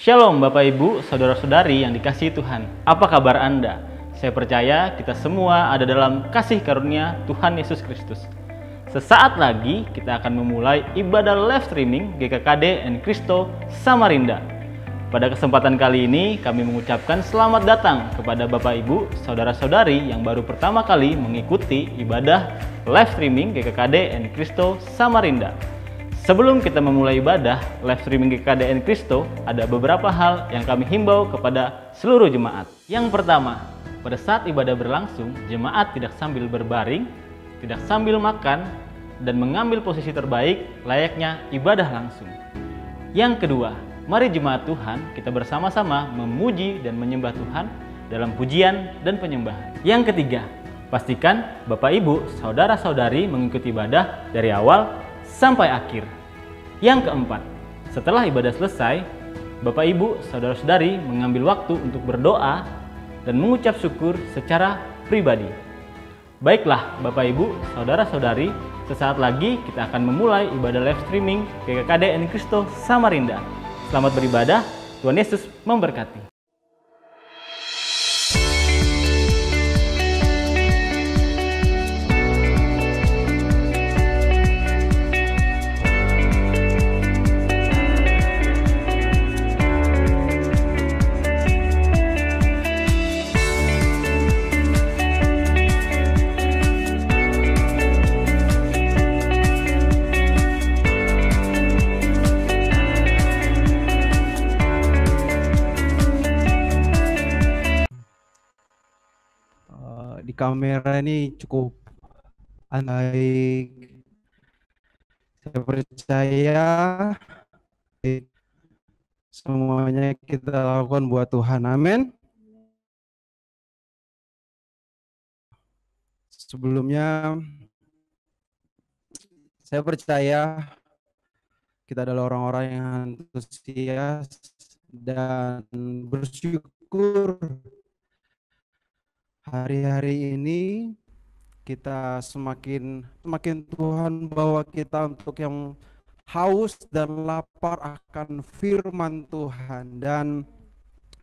Shalom Bapak Ibu, Saudara-saudari yang dikasihi Tuhan. Apa kabar Anda? Saya percaya kita semua ada dalam kasih karunia Tuhan Yesus Kristus. Sesaat lagi kita akan memulai ibadah live streaming GKKD and Cristo Samarinda. Pada kesempatan kali ini kami mengucapkan selamat datang kepada Bapak Ibu, Saudara-saudari yang baru pertama kali mengikuti ibadah live streaming GKKD and Cristo Samarinda. Sebelum kita memulai ibadah live streaming GKKD and Cristo, ada beberapa hal yang kami himbau kepada seluruh jemaat. Yang pertama, pada saat ibadah berlangsung, jemaat tidak sambil berbaring, tidak sambil makan, dan mengambil posisi terbaik layaknya ibadah langsung. Yang kedua, mari jemaat Tuhan kita bersama-sama memuji dan menyembah Tuhan dalam pujian dan penyembahan. Yang ketiga, pastikan Bapak Ibu, Saudara-saudari mengikuti ibadah dari awal sampai akhir. Yang keempat, setelah ibadah selesai, Bapak Ibu, Saudara-saudari mengambil waktu untuk berdoa dan mengucap syukur secara pribadi. Baiklah Bapak Ibu, Saudara-saudari, sesaat lagi kita akan memulai ibadah live streaming GKKD and Cristo Samarinda. Selamat beribadah, Tuhan Yesus memberkati. Kamera ini cukup baik. Saya percaya semuanya kita lakukan buat Tuhan. Amin. Sebelumnya saya percaya kita adalah orang-orang yang antusias dan bersyukur. Hari-hari ini kita semakin Tuhan bawa kita untuk yang haus dan lapar akan firman Tuhan. Dan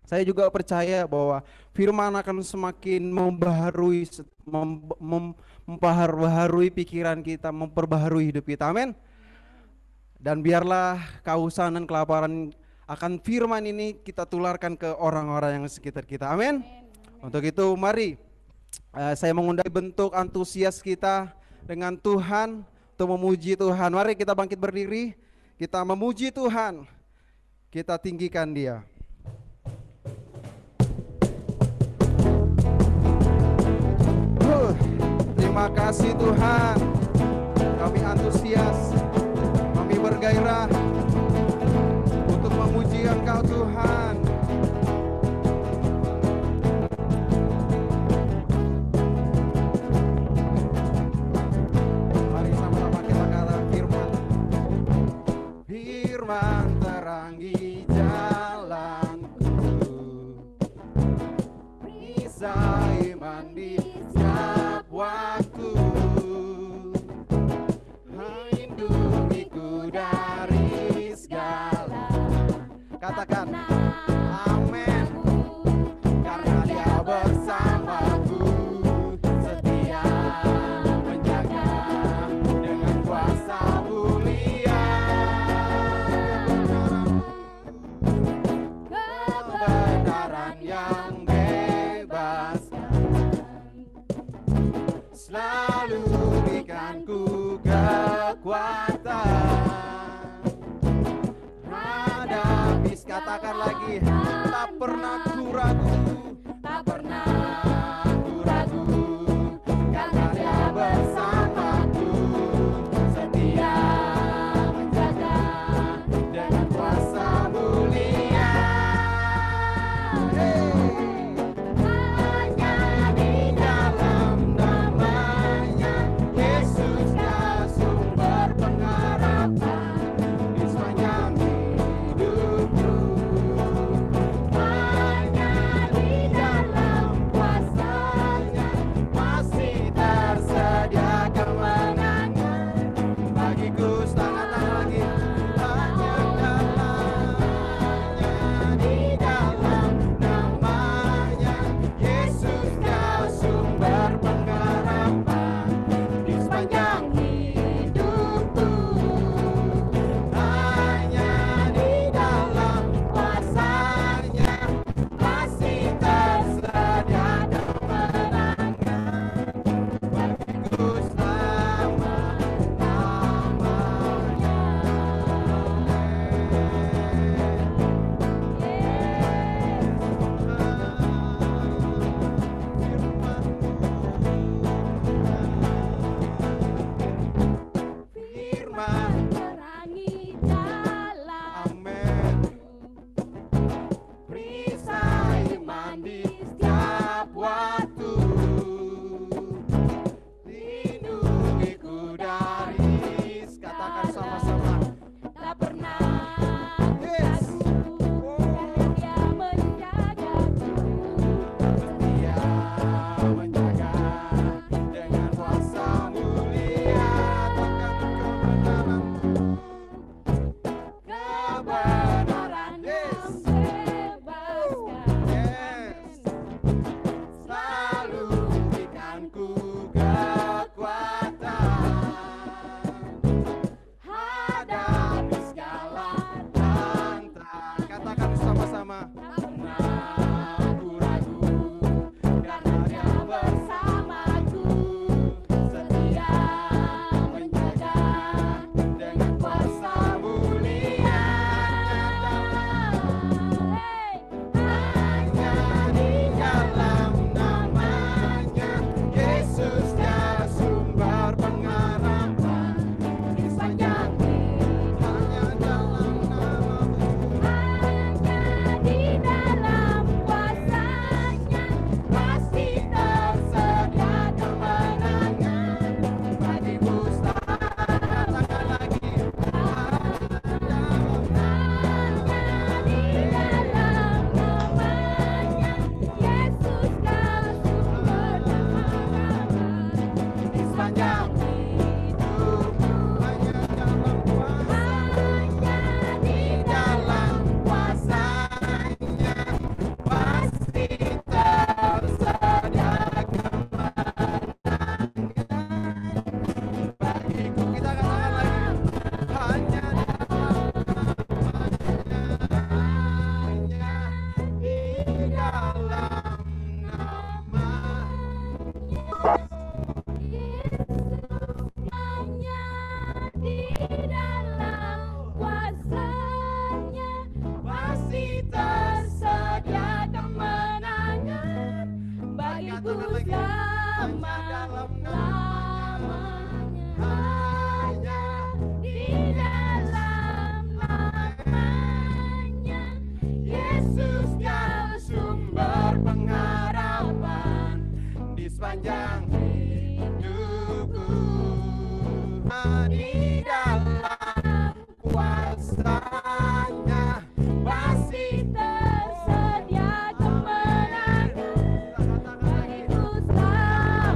saya juga percaya bahwa firman akan semakin memperbaharui pikiran kita, memperbaharui hidup kita. Amin. Dan biarlah kehausan dan kelaparan akan firman ini kita tularkan ke orang-orang yang sekitar kita. Amin. Untuk itu mari saya mengundang bentuk antusias kita dengan Tuhan untuk memuji Tuhan. Mari kita bangkit berdiri, kita memuji Tuhan, kita tinggikan Dia. Terima kasih Tuhan, kami antusias, kami bergairah untuk memuji Engkau Tuhan. Firman terangi jalanku, perisai iman di setiap waktu, lindungiku dari segala. Katakan amin, karena Dia bersamaku, setia menjaga dengan kuasa mulia. Yang bebaskan, selalu berikanku kekuatan. Hadapi, katakan lagi, tak pernah ku ragu, tak pernah ku ragu, karena Dia bersamaku, setia menjaga dengan kuasa mulia. Di bersama-sama. Ragu-ragu karena Dia bersamaku, setia menjaga dengan kuasa mulia. Hanya di dalam namanya Yesus dia sumber pengharapan di sepanjang hidup. Hanya dalam nama-Mu, hanya di dalam kuasa-Nya pasti tersedia kemenangan bagiku. Katakan lagi, sepanjang hidupku, di dalam kuasa-Nya pasti tersedia kemenangan bagiku sepanjang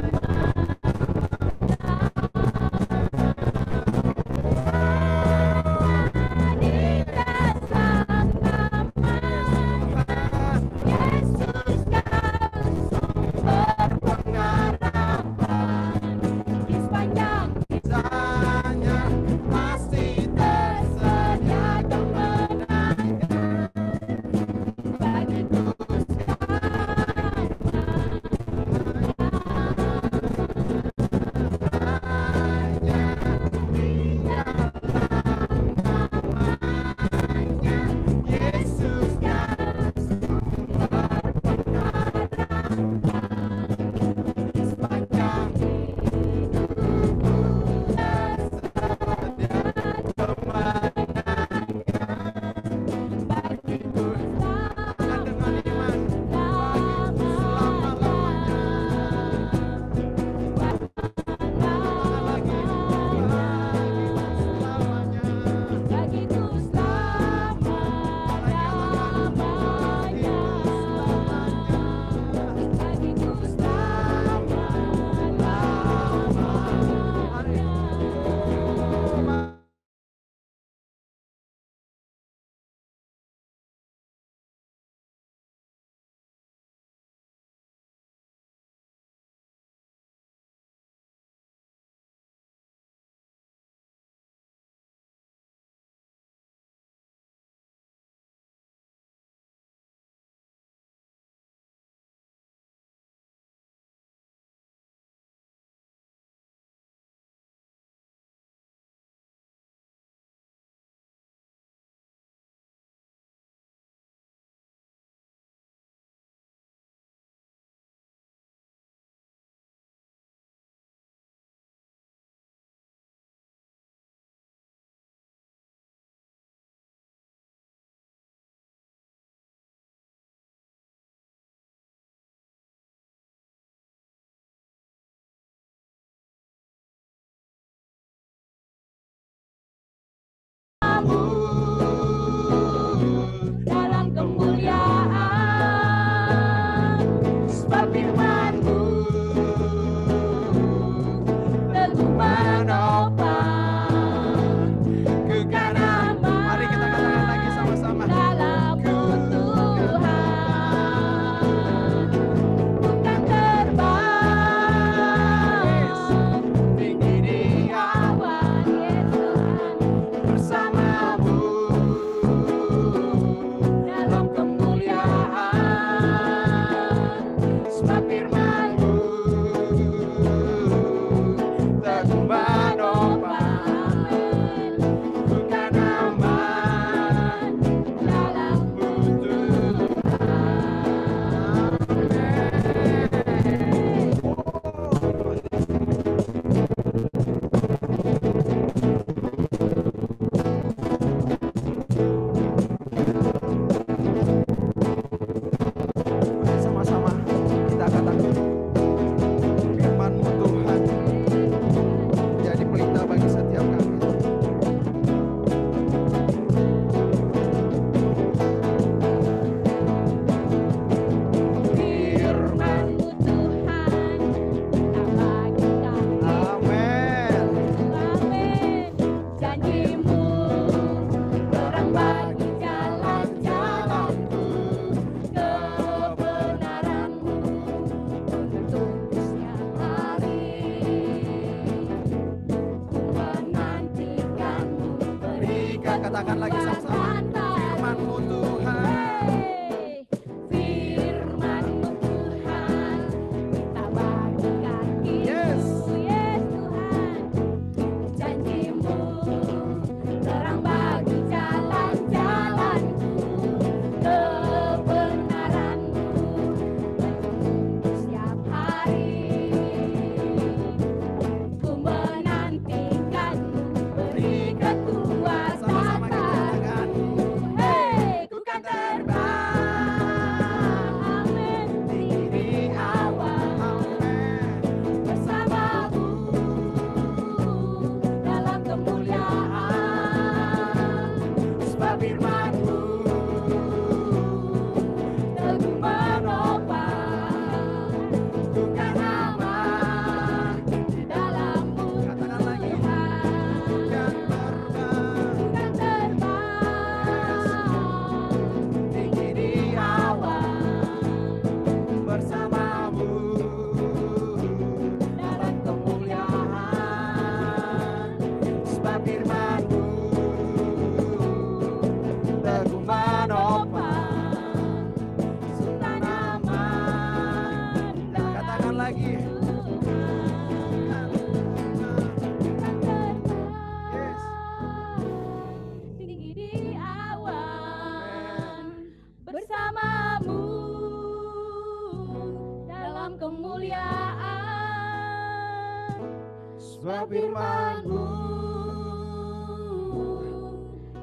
sebab firman-Mu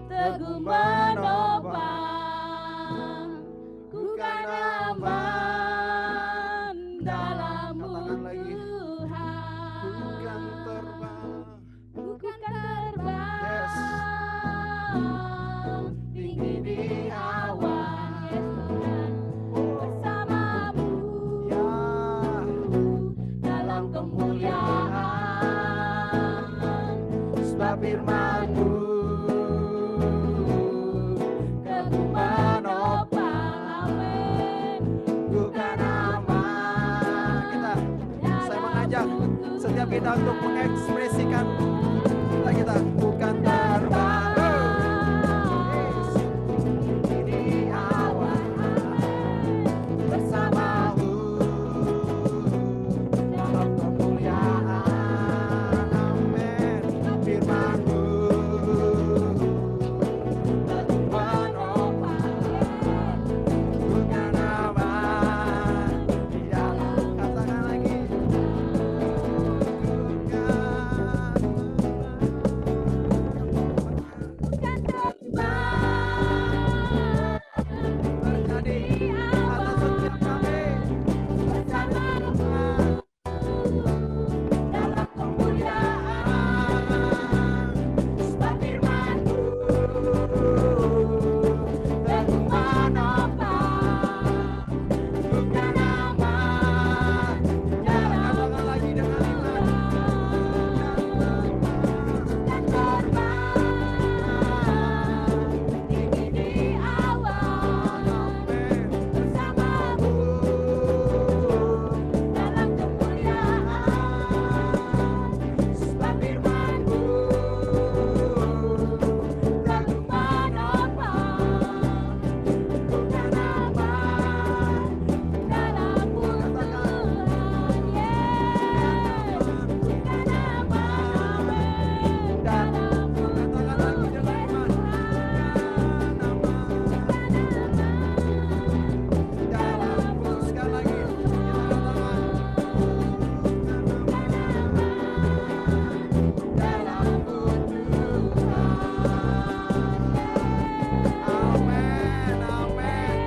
teguh menopang, ku kan aman dalam-Mu Katakan lagi. Tuhan. Ku kan terbang. Ku kan terbang Yes. tinggi di awan, yes Tuhan, bersama-Mu Ya. dalam kemuliaan, Sebab firman-Mu teguh menopang, amin. bukan aman. Saya mengajak setiap kita untuk mengekspresikan kita bukan terbang. Yes. Di awan bersama-Mu dalam kemuliaan. Amin. Firman-Mu teguh menopang, bukan aman di dalam. Katakan lagi. Bukan terbang Terjadi atas setiap kami. bersama-Mu dalam kemuliaan, sebab firman-Mu teguh menopang, Bukan aman. Katakan lagi dengan iman. dan terbang tinggi di awan, Amin. bersama-Mu dalam kemuliaan, sebab firman-Mu teguh menopang, bukan aman dalam-Mu Tuhan, yes, bukan aman, amin, dalam-Mu Katakan lagi dengan iman. Dalamku sekali lagi. Kita katakan. Dalamku Tuhan. Amin, amin.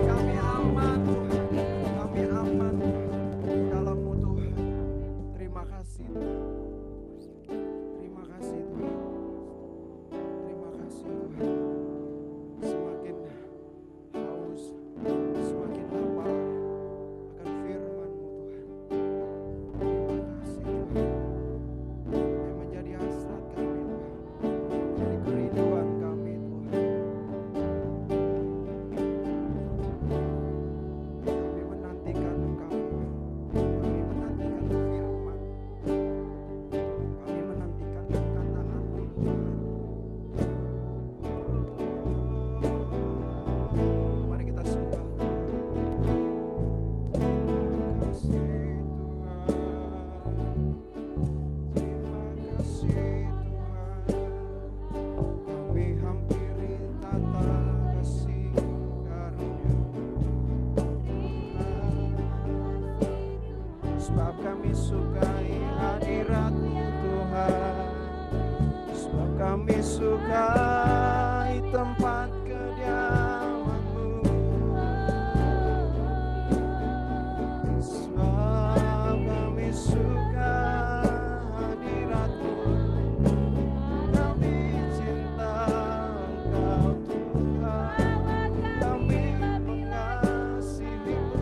Kami aman Tuhan. Kami aman dalam-Mu Tuhan. Terima kasih Tuhan. Terima kasih Tuhan. Terima kasih Tuhan. Semakin haus, semakin lapar akan firman-Mu Tuhan. Terima kasih Tuhan. Yang menjadi hasrat kami Tuhan. Menjadi kerinduan kami Tuhan. Kami menantikan Engkau. Kami menantikan firman. Kami menantikan perkataan-Mu Tuhan. Mari kita sembah. Terima kasih Tuhan. Terima kasih Tuhan. Kami hampiri tata kasih karunia Tuhan. Sebab kami sukai hadirat-Mu Tuhan. Sebab kami sukai tempat kediaman-Mu. Sebab kami suka hadirat-Mu. Kami cinta Engkau Tuhan. Kami mengasihi-Mu.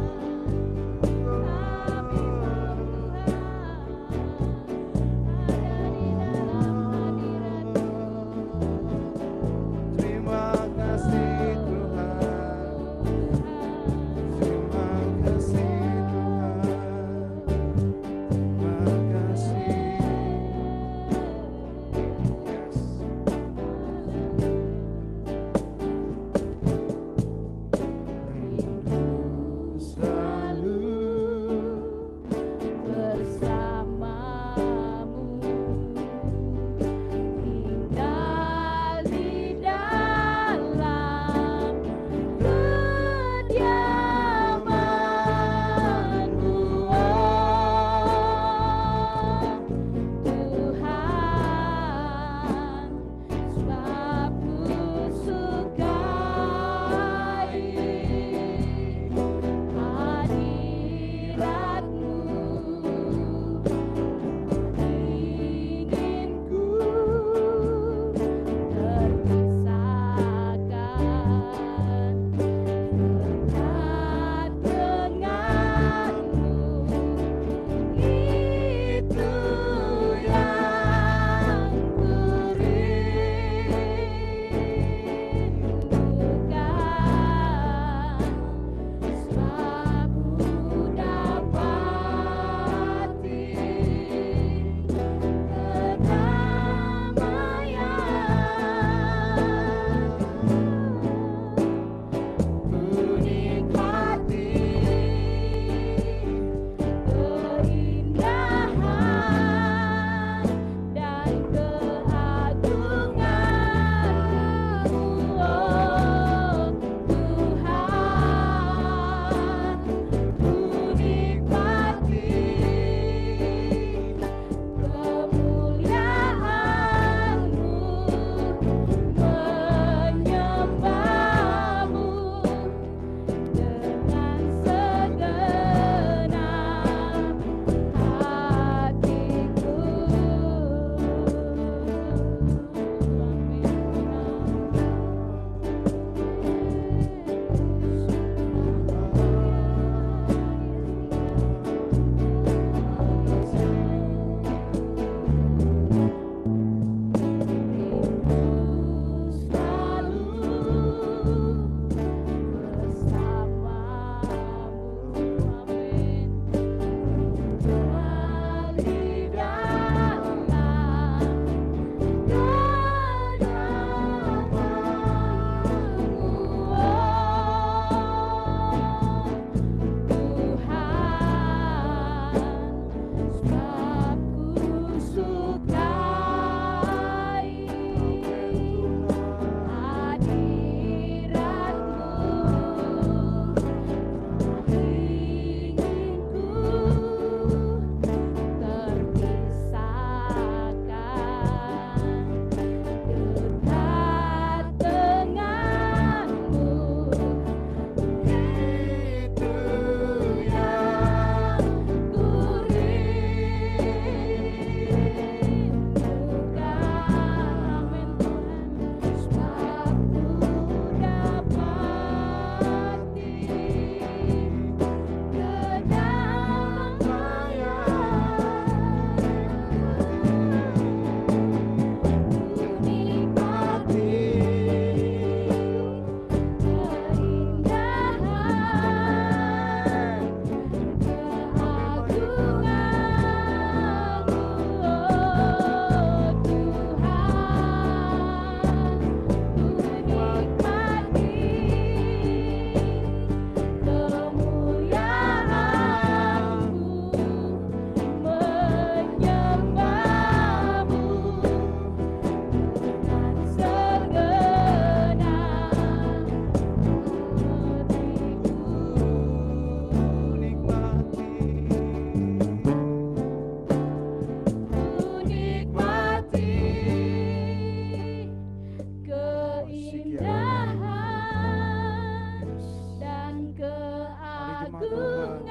Tuhan.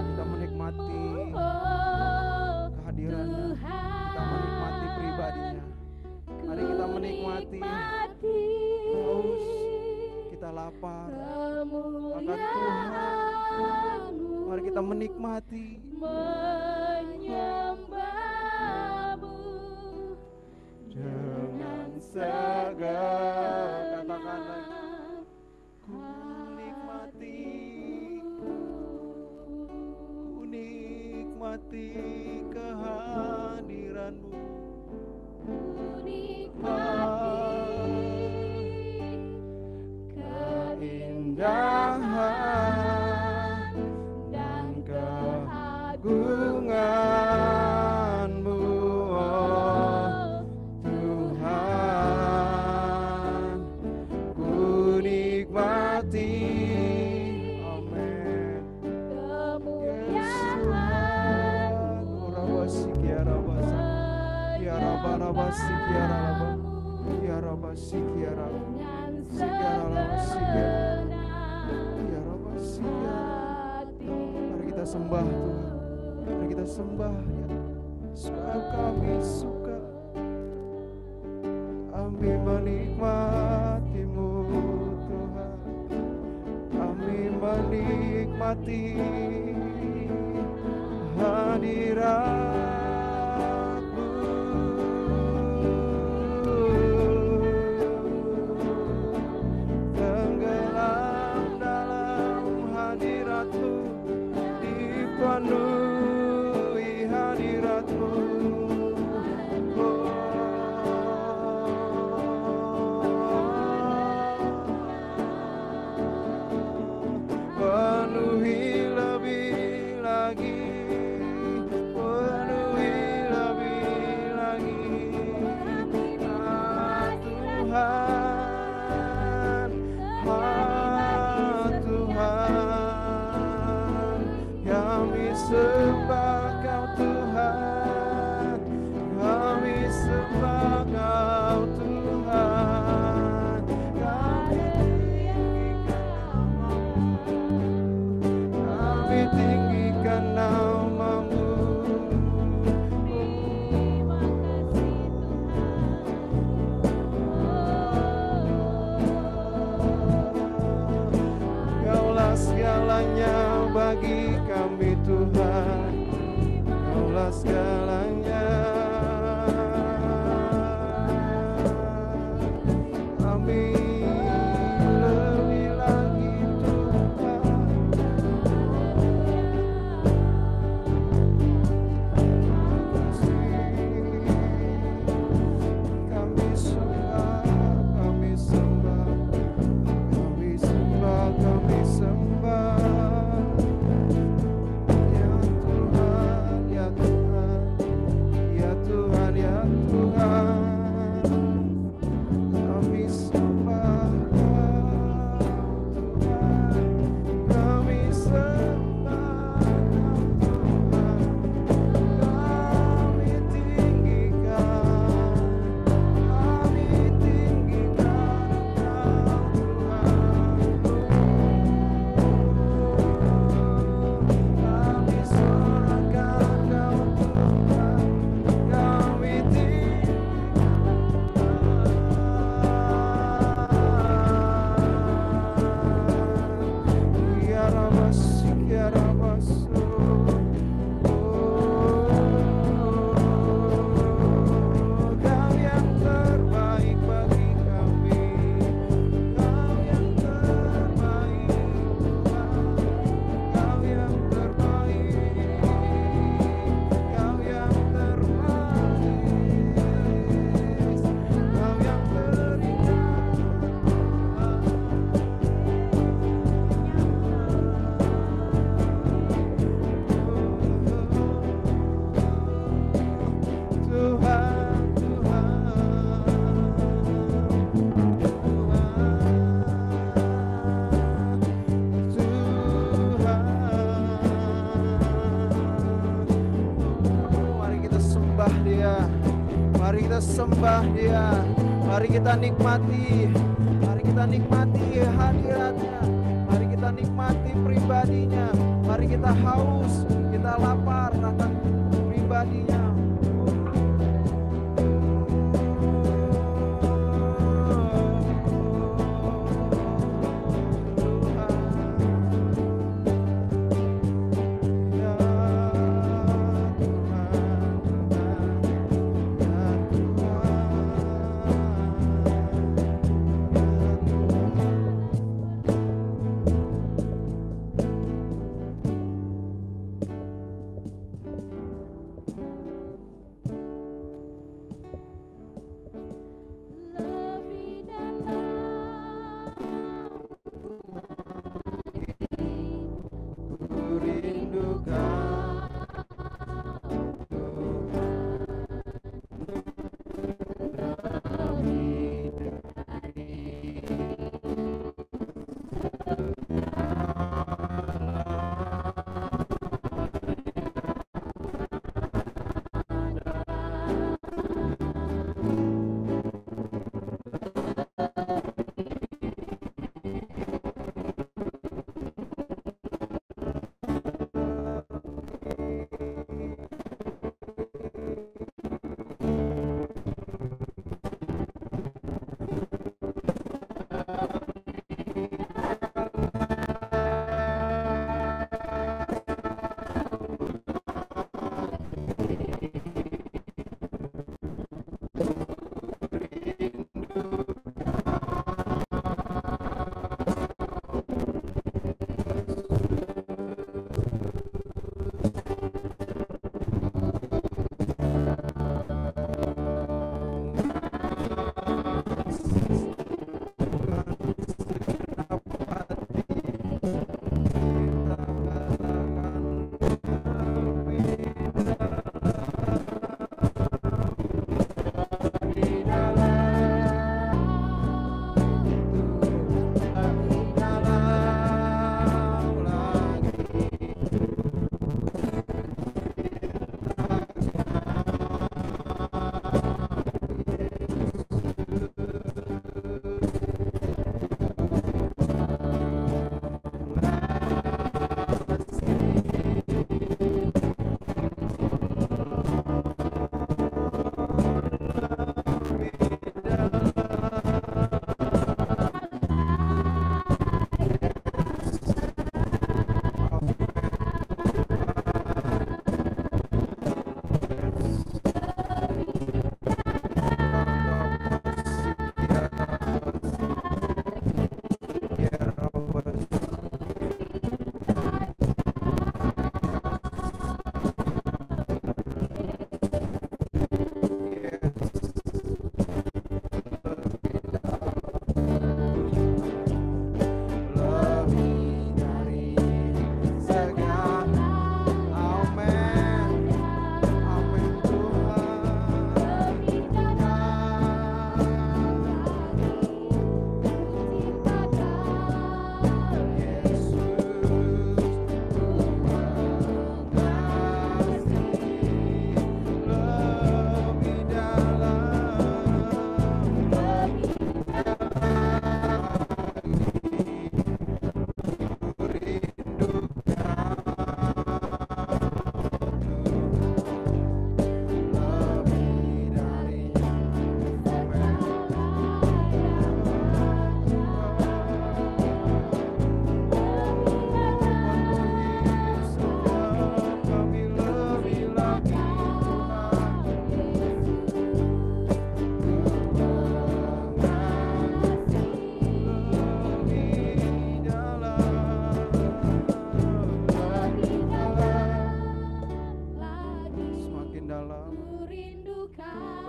Kita menikmati kehadirannya. Kita menikmati pribadinya. Mari kita menikmati. Haus, kita lapar akan Tuhan. Mari kita menikmati. Menyembahmu Dengan segala katakan lagi. Ku nikmati kehadiranmu. Keindahan dan keagunganmu, oh Tuhan, ku nikmati. Amin. Mari kita sembah Tuhan. Mari kita sembah ya. Sebab kami suka, kami menikmatimu Tuhan. Kami menikmati hadiratmu. Tenggelam dalam hadiratmu, dipenuhi hadiratmu. Penuhi lebih lagi, penuhi lebih lagi. Tuhan, kami sembah Kau Tuhan, kami sembah Kau Tuhan, kami tinggikan namamu. Kaulah segalanya bagi kami Tuhan, Kaulah segalanya. Kami lebih lagi Tuhan. Kami sembah, kami sembah, kami sembah, kami sembah. Ya Tuhan, ya Tuhan, ya Tuhan, ya Tuhan. Kami sembah Kau Tuhan, kami sembah Kau Tuhan, kami tinggikan Kau Tuhan. Kami sorakan Kau Tuhan, kami Ya Rabasik, Ya Rabasu. Kau yang terbaik bagi kami, Kau yang terbaik Tuhan, Kau yang terbaik, Kau yang terbaik, Kau yang terindah. Tuhan, mari kita sembah Dia, mari kita sembah Dia, mari kita nikmati hadiratnya, mari kita nikmati pribadinya. Mari kita haus, kita lapar akan pribadinya.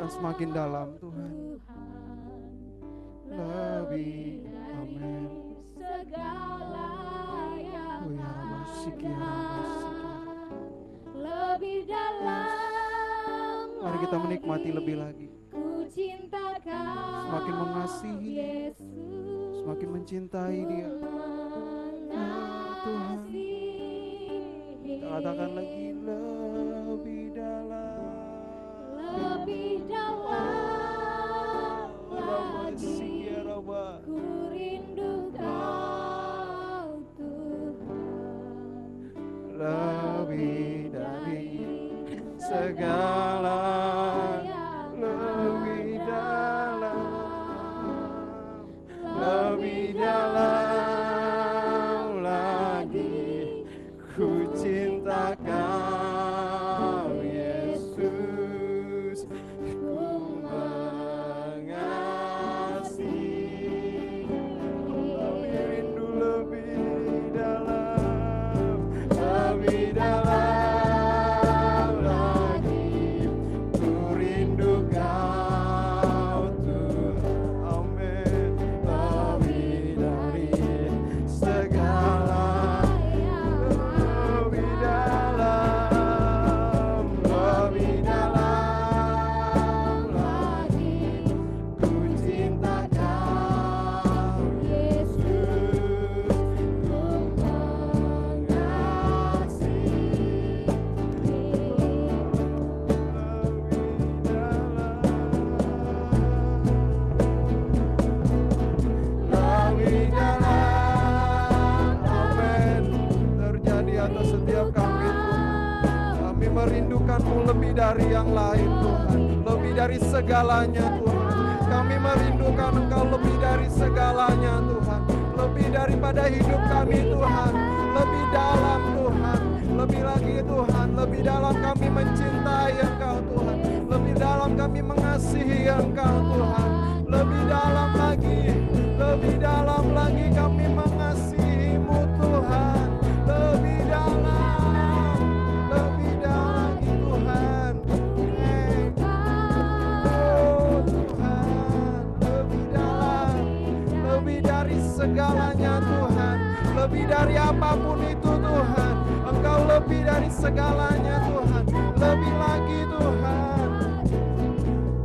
Semakin dalam Tuhan, lebih amin. Lebih dalam. Mari kita menikmati lebih lagi. Ku cinta Kau, semakin mengasihi, Yesus, semakin mencintai Dia. Tuhan, kita katakan lagi lebih dalam. Lebih dalam lagi, Ya Rabba, ku rindu Kau Tuhan. lebih dari segala, lebih dalam, lebih dalam lagi. Ku cinta Kau Yesus, ku mengasihi. Kami rindu lebih dalam, lebih dalam lagi. Ku rindu Kau Tuhan, amin. Lebih dari segala, lebih dalam, lebih dalam lagi. Ku cinta Kau Yesus, ku mengasihi. Lebih dalam, amin. Terjadi atas setiap kami Tuhan. Kami merindukan-Mu lebih dari yang lain Tuhan, lebih dari segalanya Tuhan. Kami merindukan Engkau lebih dari segalanya Tuhan, lebih daripada hidup kami Tuhan. Lebih dalam Tuhan, lebih lagi Tuhan, lebih dalam kami mencintai Engkau Tuhan, lebih dalam kami mengasihi Engkau Tuhan, lebih dalam lagi, lebih dalam lagi kami mengasihi-Mu Tuhan, lebih dalam lagi Tuhan. Oh Tuhan, lebih dalam, lebih dari segalanya Tuhan, lebih dari apapun itu Tuhan. Engkau lebih dari segalanya Tuhan, lebih lagi Tuhan.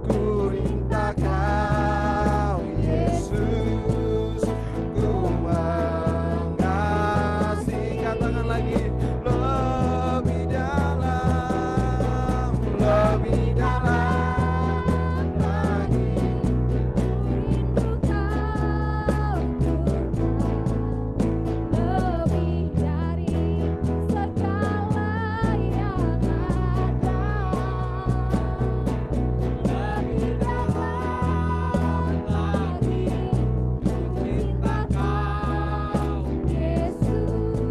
Ku cinta Kau Yesus, ku mengasihi. Katakan lagi, lebih dalam, lebih dalam lagi. Rindu Kau lebih dari segala yang ada. Lebih dalam lagi, ku cinta Kau Yesus,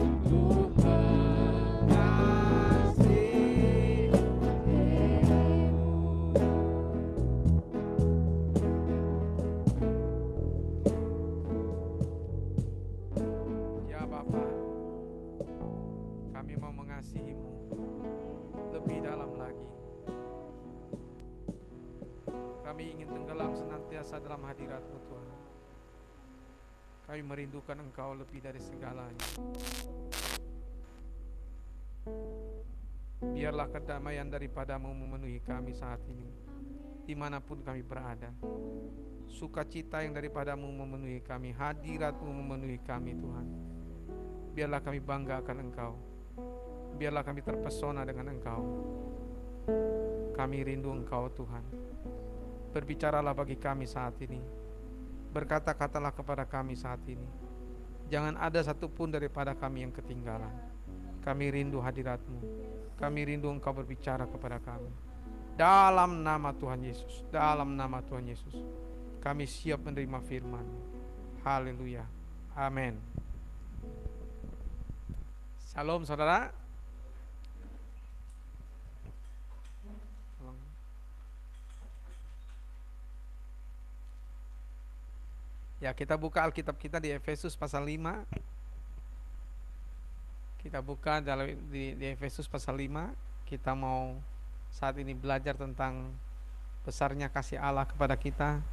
ku Ya Bapa, kami mau mengasihi-Mu lebih dalam lagi. Kami ingin tenggelam senantiasa dalam hadirat-Mu Tuhan. Kami merindukan Engkau lebih dari segalanya. Biarlah kedamaian daripada-Mu memenuhi kami saat ini, dimanapun kami berada. Sukacita yang daripada-Mu memenuhi kami, hadirat-Mu memenuhi kami Tuhan. Biarlah kami bangga akan Engkau, biarlah kami terpesona dengan Engkau. Kami rindu Engkau Tuhan. Berbicaralah bagi kami saat ini, berkata-katalah kepada kami saat ini. Jangan ada satupun daripada kami yang ketinggalan. Kami rindu hadirat-Mu, kami rindu Engkau berbicara kepada kami. Dalam nama Tuhan Yesus, dalam nama Tuhan Yesus, kami siap menerima firman. Haleluya, amin. Shalom saudara. Ya, kita buka Alkitab kita di Efesus pasal 5. Kita buka di Efesus pasal 5. Kita mau saat ini belajar tentang besarnya kasih Allah kepada kita.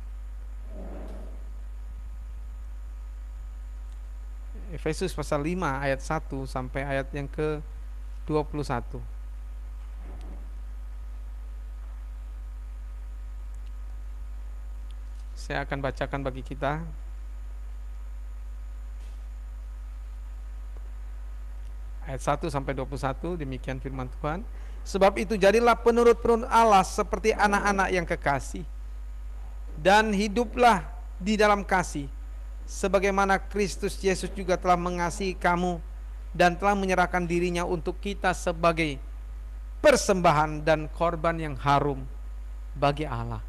Efesus pasal 5 ayat 1 sampai ayat yang ke-21. Saya akan bacakan bagi kita. ayat 1 sampai 21, demikian firman Tuhan. Sebab itu jadilah penurut-penurut Allah seperti anak-anak yang kekasih, dan hiduplah di dalam kasih, sebagaimana Kristus Yesus juga telah mengasihi kamu dan telah menyerahkan dirinya untuk kita sebagai persembahan dan korban yang harum bagi Allah.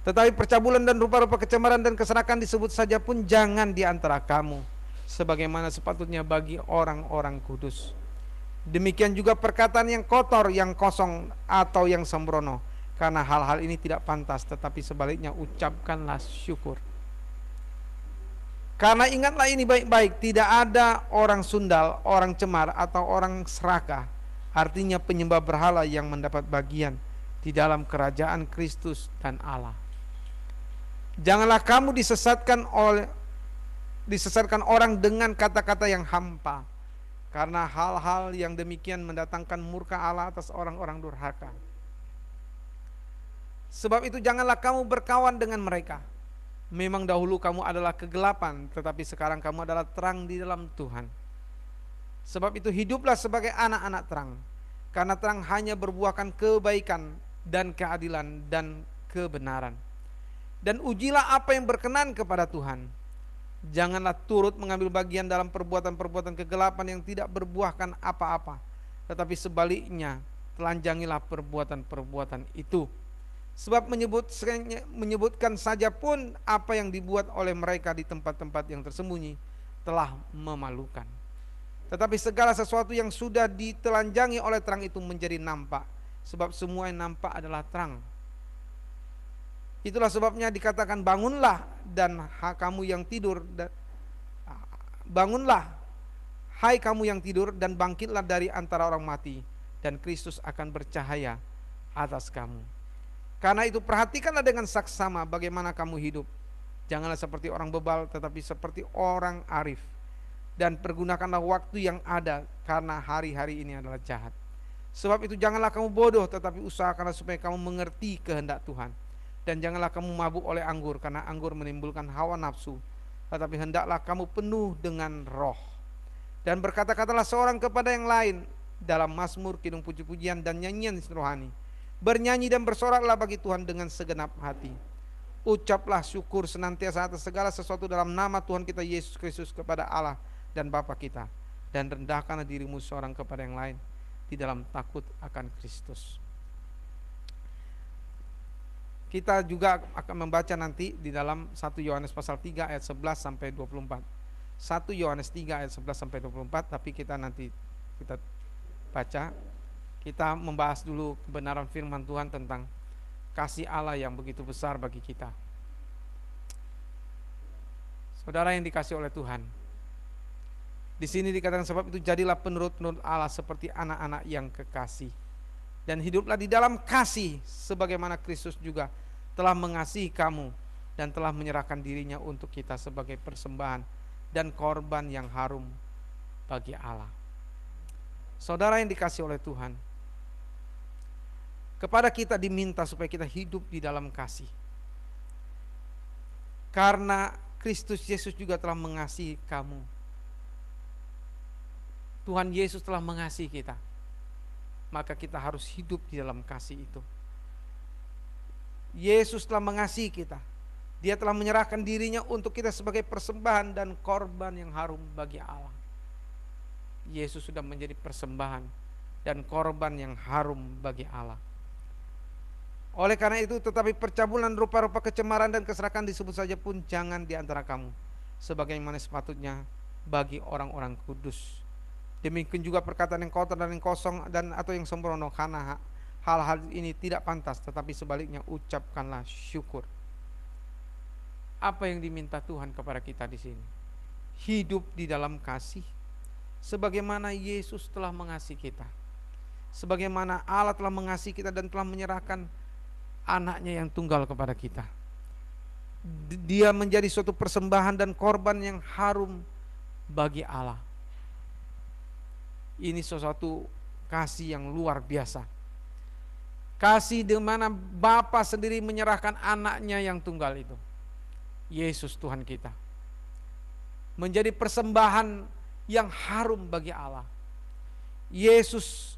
Tetapi percabulan dan rupa-rupa kecemaran dan keserakan disebut saja pun jangan di antara kamu, sebagaimana sepatutnya bagi orang-orang kudus. Demikian juga perkataan yang kotor, yang kosong, atau yang sembrono, karena hal-hal ini tidak pantas, tetapi sebaliknya ucapkanlah syukur. Karena ingatlah ini baik-baik, tidak ada orang sundal, orang cemar, atau orang serakah, artinya penyembah berhala, yang mendapat bagian di dalam kerajaan Kristus dan Allah. Janganlah kamu disesatkan orang dengan kata-kata yang hampa, karena hal-hal yang demikian mendatangkan murka Allah atas orang-orang durhaka. Sebab itu janganlah kamu berkawan dengan mereka. Memang dahulu kamu adalah kegelapan, tetapi sekarang kamu adalah terang di dalam Tuhan. Sebab itu hiduplah sebagai anak-anak terang, karena terang hanya berbuahkan kebaikan dan keadilan dan kebenaran. Dan ujilah apa yang berkenan kepada Tuhan. Janganlah turut mengambil bagian dalam perbuatan-perbuatan kegelapan yang tidak berbuahkan apa-apa, tetapi sebaliknya telanjangilah perbuatan-perbuatan itu. Sebab menyebutkan saja pun apa yang dibuat oleh mereka di tempat-tempat yang tersembunyi telah memalukan. Tetapi segala sesuatu yang sudah ditelanjangi oleh terang itu menjadi nampak, sebab semua yang nampak adalah terang. Itulah sebabnya dikatakan bangunlah dan kamu yang tidur, bangunlah hai kamu yang tidur, dan bangkitlah dari antara orang mati, dan Kristus akan bercahaya atas kamu. Karena itu perhatikanlah dengan saksama bagaimana kamu hidup. Janganlah seperti orang bebal, tetapi seperti orang arif. Dan pergunakanlah waktu yang ada, karena hari-hari ini adalah jahat. Sebab itu janganlah kamu bodoh, tetapi usahakanlah supaya kamu mengerti kehendak Tuhan. Dan janganlah kamu mabuk oleh anggur, karena anggur menimbulkan hawa nafsu, tetapi hendaklah kamu penuh dengan roh. Dan berkata-katalah seorang kepada yang lain dalam mazmur, kidung puji-pujian, dan nyanyian rohani. Bernyanyi dan bersoraklah bagi Tuhan dengan segenap hati. Ucaplah syukur senantiasa atas segala sesuatu dalam nama Tuhan kita Yesus Kristus kepada Allah dan Bapa kita. Dan rendahkanlah dirimu seorang kepada yang lain di dalam takut akan Kristus. Kita juga akan membaca nanti di dalam 1 Yohanes pasal 3 ayat 11 sampai 24. 1 Yohanes 3 ayat 11 sampai 24, tapi kita baca. Kita membahas dulu kebenaran firman Tuhan tentang kasih Allah yang begitu besar bagi kita. Saudara yang dikasih oleh Tuhan, di sini dikatakan sebab itu jadilah penurut-penurut Allah seperti anak-anak yang kekasih, dan hiduplah di dalam kasih sebagaimana Kristus juga telah mengasihi kamu dan telah menyerahkan dirinya untuk kita sebagai persembahan dan korban yang harum bagi Allah. Saudara yang dikasih oleh Tuhan, kepada kita diminta supaya kita hidup di dalam kasih, karena Kristus Yesus juga telah mengasihi kamu. Tuhan Yesus telah mengasihi kita, maka kita harus hidup di dalam kasih itu. Yesus telah mengasihi kita. Dia telah menyerahkan dirinya untuk kita sebagai persembahan dan korban yang harum bagi Allah. Yesus sudah menjadi persembahan dan korban yang harum bagi Allah. Oleh karena itu, tetapi percabulan, rupa-rupa kecemaran dan keserakan disebut saja pun jangan di antara kamu, sebagaimana sepatutnya bagi orang-orang kudus. Demikian juga perkataan yang kotor dan yang kosong dan atau yang sembrono, karena hal-hal ini tidak pantas, tetapi sebaliknya ucapkanlah syukur. Apa yang diminta Tuhan kepada kita di sini? Hidup di dalam kasih, sebagaimana Yesus telah mengasihi kita, sebagaimana Allah telah mengasihi kita dan telah menyerahkan anaknya yang tunggal kepada kita. Dia menjadi suatu persembahan dan korban yang harum bagi Allah. Ini sesuatu kasih yang luar biasa. Kasih di mana Bapa sendiri menyerahkan anaknya yang tunggal itu, Yesus Tuhan kita, menjadi persembahan yang harum bagi Allah. Yesus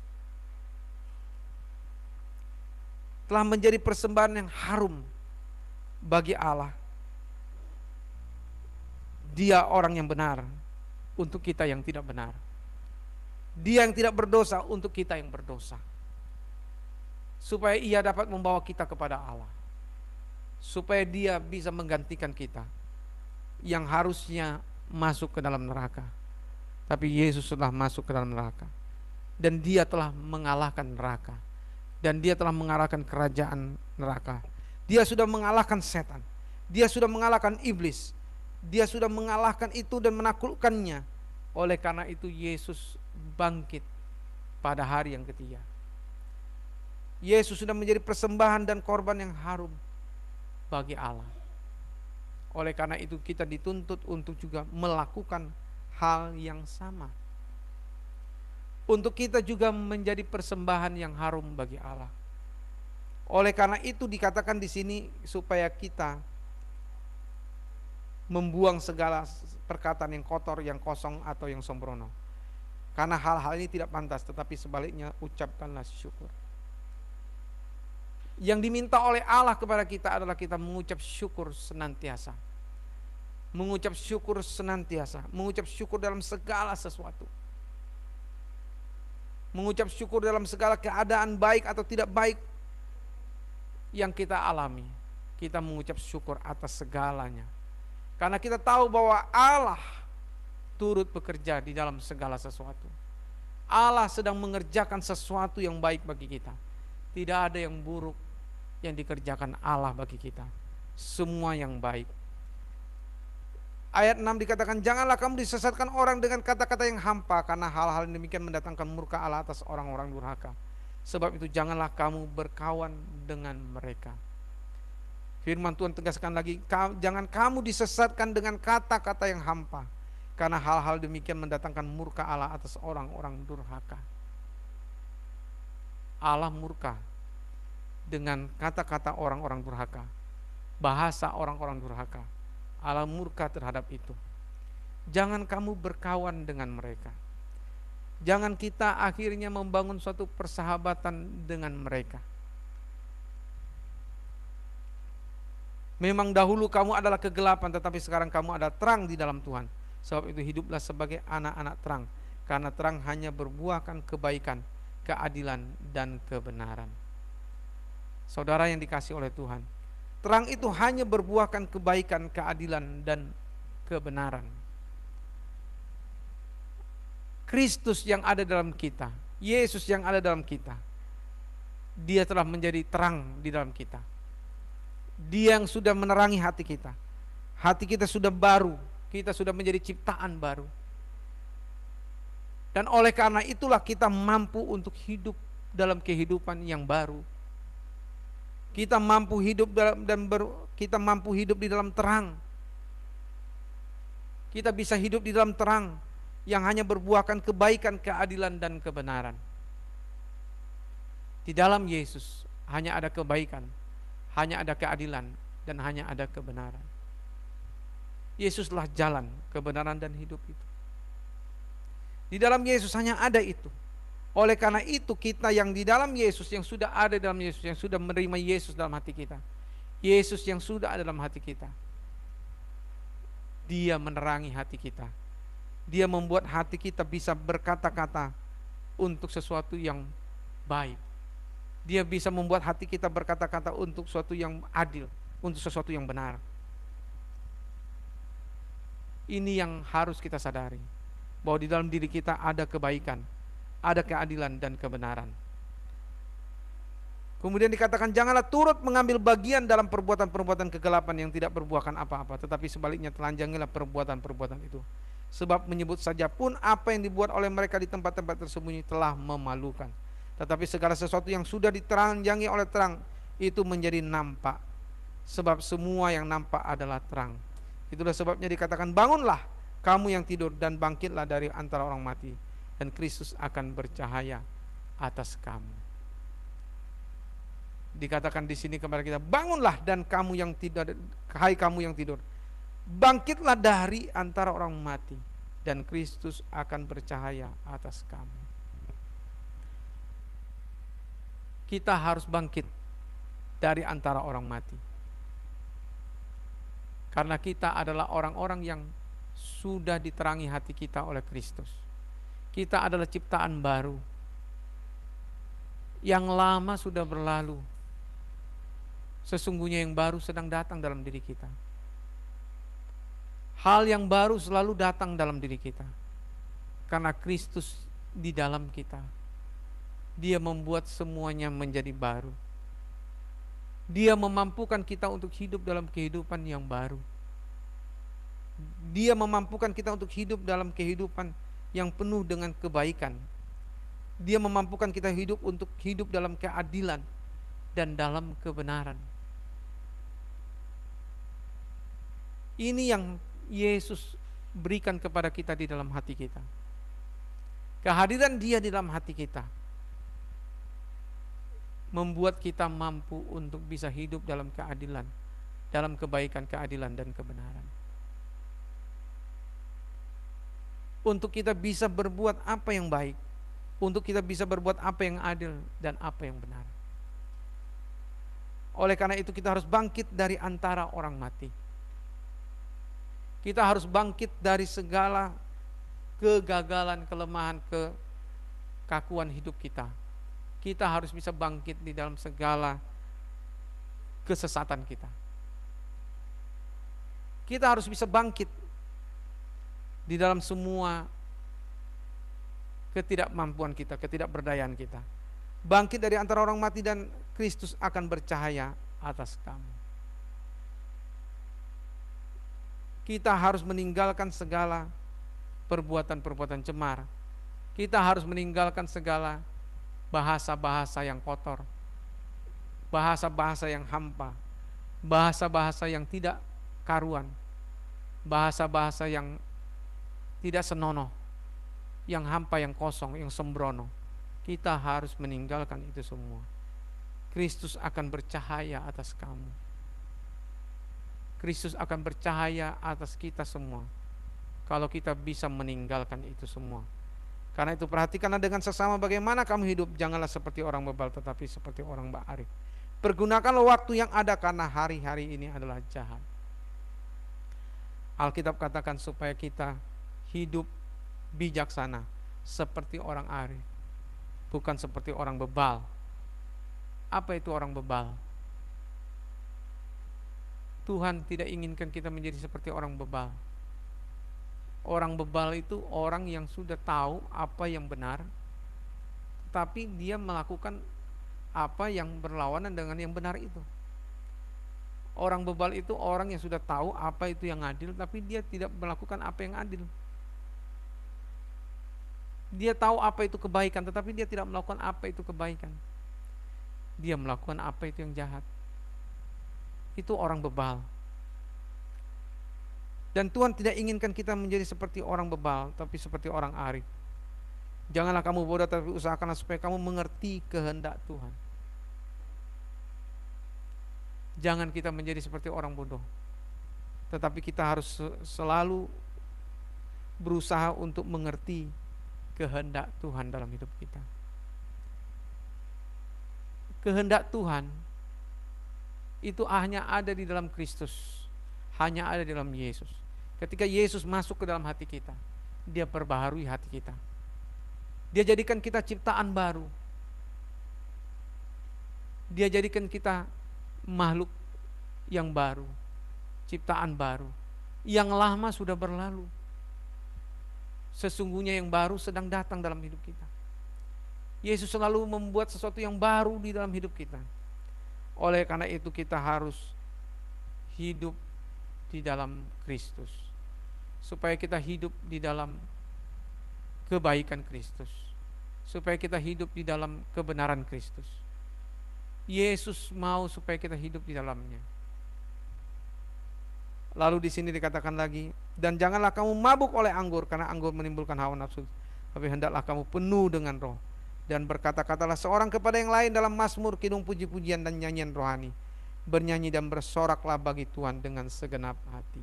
telah menjadi persembahan yang harum bagi Allah. Dia orang yang benar untuk kita yang tidak benar. Dia yang tidak berdosa untuk kita yang berdosa. Supaya ia dapat membawa kita kepada Allah. Supaya dia bisa menggantikan kita yang harusnya masuk ke dalam neraka. Tapi Yesus sudah masuk ke dalam neraka. Dan dia telah mengalahkan neraka. Dan dia telah mengalahkan kerajaan neraka. Dia sudah mengalahkan setan. Dia sudah mengalahkan iblis. Dia sudah mengalahkan itu dan menaklukkannya. Oleh karena itu Yesus bangkit pada hari yang ketiga. Yesus sudah menjadi persembahan dan korban yang harum bagi Allah. Oleh karena itu kita dituntut untuk juga melakukan hal yang sama. Untuk kita juga menjadi persembahan yang harum bagi Allah. Oleh karena itu dikatakan di sini supaya kita membuang segala perkataan yang kotor, yang kosong atau yang sembrono. Karena hal-hal ini tidak pantas, tetapi sebaliknya ucapkanlah syukur. Yang diminta oleh Allah kepada kita adalah kita mengucap syukur senantiasa. Mengucap syukur senantiasa. Mengucap syukur dalam segala sesuatu. Mengucap syukur dalam segala keadaan baik atau tidak baik yang kita alami. Kita mengucap syukur atas segalanya. Karena kita tahu bahwa Allah turut bekerja di dalam segala sesuatu. Allah sedang mengerjakan sesuatu yang baik bagi kita. Tidak ada yang buruk yang dikerjakan Allah bagi kita. Semua yang baik. Ayat 6 dikatakan, janganlah kamu disesatkan orang dengan kata-kata yang hampa, karena hal-hal demikian mendatangkan murka Allah atas orang-orang durhaka. Sebab itu janganlah kamu berkawan dengan mereka. Firman Tuhan tegaskan lagi, jangan kamu disesatkan dengan kata-kata yang hampa, karena hal-hal demikian mendatangkan murka Allah atas orang-orang durhaka. Allah murka dengan kata-kata orang-orang durhaka, bahasa orang-orang durhaka. Allah murka terhadap itu. Jangan kamu berkawan dengan mereka. Jangan kita akhirnya membangun suatu persahabatan dengan mereka. Memang dahulu kamu adalah kegelapan, tetapi sekarang kamu ada terang di dalam Tuhan. Sebab itu hiduplah sebagai anak-anak terang, karena terang hanya berbuahkan kebaikan, keadilan, dan kebenaran. Saudara yang dikasihi oleh Tuhan, terang itu hanya berbuahkan kebaikan, keadilan, dan kebenaran. Kristus yang ada dalam kita, Yesus yang ada dalam kita, Dia telah menjadi terang di dalam kita. Dia yang sudah menerangi hati kita. Hati kita sudah baru, kita sudah menjadi ciptaan baru. Dan oleh karena itulah kita mampu untuk hidup dalam kehidupan yang baru. Kita mampu hidup kita mampu hidup di dalam terang. Kita bisa hidup di dalam terang yang hanya berbuahkan kebaikan, keadilan, dan kebenaran. Di dalam Yesus hanya ada kebaikan, hanya ada keadilan, dan hanya ada kebenaran. Yesuslah jalan, kebenaran, dan hidup itu. Di dalam Yesus hanya ada itu. Oleh karena itu kita yang di dalam Yesus, yang sudah ada dalam Yesus, yang sudah menerima Yesus dalam hati kita, Yesus yang sudah ada dalam hati kita, Dia menerangi hati kita. Dia membuat hati kita bisa berkata-kata untuk sesuatu yang baik. Dia bisa membuat hati kita berkata-kata untuk sesuatu yang adil, untuk sesuatu yang benar. Ini yang harus kita sadari, bahwa di dalam diri kita ada kebaikan, ada keadilan, dan kebenaran. Kemudian dikatakan, janganlah turut mengambil bagian dalam perbuatan-perbuatan kegelapan yang tidak berbuahkan apa-apa, tetapi sebaliknya telanjangilah perbuatan-perbuatan itu. Sebab menyebut saja pun apa yang dibuat oleh mereka di tempat-tempat tersembunyi telah memalukan. Tetapi segala sesuatu yang sudah diteranjangi oleh terang itu menjadi nampak. Sebab semua yang nampak adalah terang. Itulah sebabnya dikatakan, bangunlah kamu yang tidur dan bangkitlah dari antara orang mati, dan Kristus akan bercahaya atas kamu. Dikatakan di sini kepada kita, bangunlah dan kamu yang tidur, hai kamu yang tidur, bangkitlah dari antara orang mati, dan Kristus akan bercahaya atas kamu. Kita harus bangkit dari antara orang mati. Karena kita adalah orang-orang yang sudah diterangi hati kita oleh Kristus. Kita adalah ciptaan baru. Yang lama sudah berlalu. Sesungguhnya yang baru sedang datang dalam diri kita. Hal yang baru selalu datang dalam diri kita. Karena Kristus di dalam kita. Dia membuat semuanya menjadi baru. Dia memampukan kita untuk hidup dalam kehidupan yang baru. Dia memampukan kita untuk hidup dalam kehidupan yang penuh dengan kebaikan. Dia memampukan kita untuk hidup dalam keadilan dan dalam kebenaran. Ini yang Yesus berikan kepada kita di dalam hati kita. Kehadiran Dia di dalam hati kita membuat kita mampu untuk bisa hidup dalam keadilan, dalam kebaikan, keadilan, dan kebenaran. Untuk kita bisa berbuat apa yang baik, untuk kita bisa berbuat apa yang adil dan apa yang benar. Oleh karena itu kita harus bangkit dari antara orang mati. Kita harus bangkit dari segala kegagalan, kelemahan, kekakuan hidup kita. Kita harus bisa bangkit di dalam segala kesesatan kita. Kita harus bisa bangkit di dalam semua ketidakmampuan kita, ketidakberdayaan kita. Bangkit dari antara orang mati dan Kristus akan bercahaya atas kamu. Kita harus meninggalkan segala perbuatan-perbuatan cemar. Kita harus meninggalkan segala bahasa-bahasa yang kotor, bahasa-bahasa yang hampa, bahasa-bahasa yang tidak karuan, bahasa-bahasa yang tidak senonoh, yang hampa, yang kosong, yang sembrono. Kita harus meninggalkan itu semua. Kristus akan bercahaya atas kamu. Kristus akan bercahaya atas kita semua kalau kita bisa meninggalkan itu semua. Karena itu perhatikanlah dengan sesama bagaimana kamu hidup. Janganlah seperti orang bebal, tetapi seperti orang ba'arif. Pergunakanlah waktu yang ada, karena hari-hari ini adalah jahat. Alkitab katakan supaya kita hidup bijaksana seperti orang arif, bukan seperti orang bebal. Apa itu orang bebal? Tuhan tidak inginkan kita menjadi seperti orang bebal. Orang bebal itu orang yang sudah tahu apa yang benar, tapi dia melakukan apa yang berlawanan dengan yang benar itu. Orang bebal itu orang yang sudah tahu apa itu yang adil, tapi dia tidak melakukan apa yang adil. Dia tahu apa itu kebaikan, tetapi dia tidak melakukan apa itu kebaikan. Dia melakukan apa itu yang jahat. Itu orang bebal. Dan Tuhan tidak inginkan kita menjadi seperti orang bebal, tapi seperti orang arif. Janganlah kamu bodoh, tapi usahakanlah supaya kamu mengerti kehendak Tuhan. Jangan kita menjadi seperti orang bodoh, tetapi kita harus selalu berusaha untuk mengerti kehendak Tuhan dalam hidup kita. Kehendak Tuhan itu hanya ada di dalam Kristus, hanya ada di dalam Yesus. Ketika Yesus masuk ke dalam hati kita, Dia perbaharui hati kita. Dia jadikan kita ciptaan baru. Dia jadikan kita makhluk yang baru, ciptaan baru. Yang lama sudah berlalu. Sesungguhnya yang baru sedang datang dalam hidup kita. Yesus selalu membuat sesuatu yang baru di dalam hidup kita. Oleh karena itu kita harus hidup di dalam Kristus, supaya kita hidup di dalam kebaikan Kristus, supaya kita hidup di dalam kebenaran Kristus. Yesus mau supaya kita hidup di dalamnya. Lalu di sini dikatakan lagi, dan janganlah kamu mabuk oleh anggur, karena anggur menimbulkan hawa nafsu, tapi hendaklah kamu penuh dengan roh, dan berkata-katalah seorang kepada yang lain dalam mazmur, kidung, puji-pujian dan nyanyian rohani. Bernyanyi dan bersoraklah bagi Tuhan dengan segenap hati.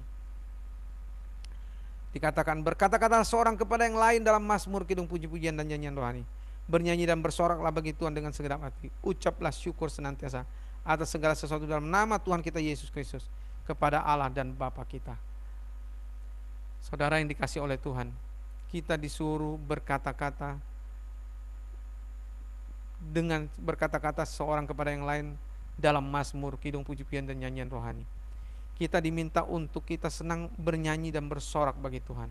Dikatakan, berkata-kata seorang kepada yang lain dalam mazmur, kidung, puji-pujian dan nyanyian rohani. Bernyanyi dan bersoraklah bagi Tuhan dengan segenap hati. Ucaplah syukur senantiasa atas segala sesuatu dalam nama Tuhan kita Yesus Kristus kepada Allah dan Bapa kita. Saudara yang dikasih oleh Tuhan, kita disuruh berkata-kata seorang kepada yang lain dalam mazmur, kidung, puji-pujian dan nyanyian rohani. Kita diminta untuk kita senang bernyanyi dan bersorak bagi Tuhan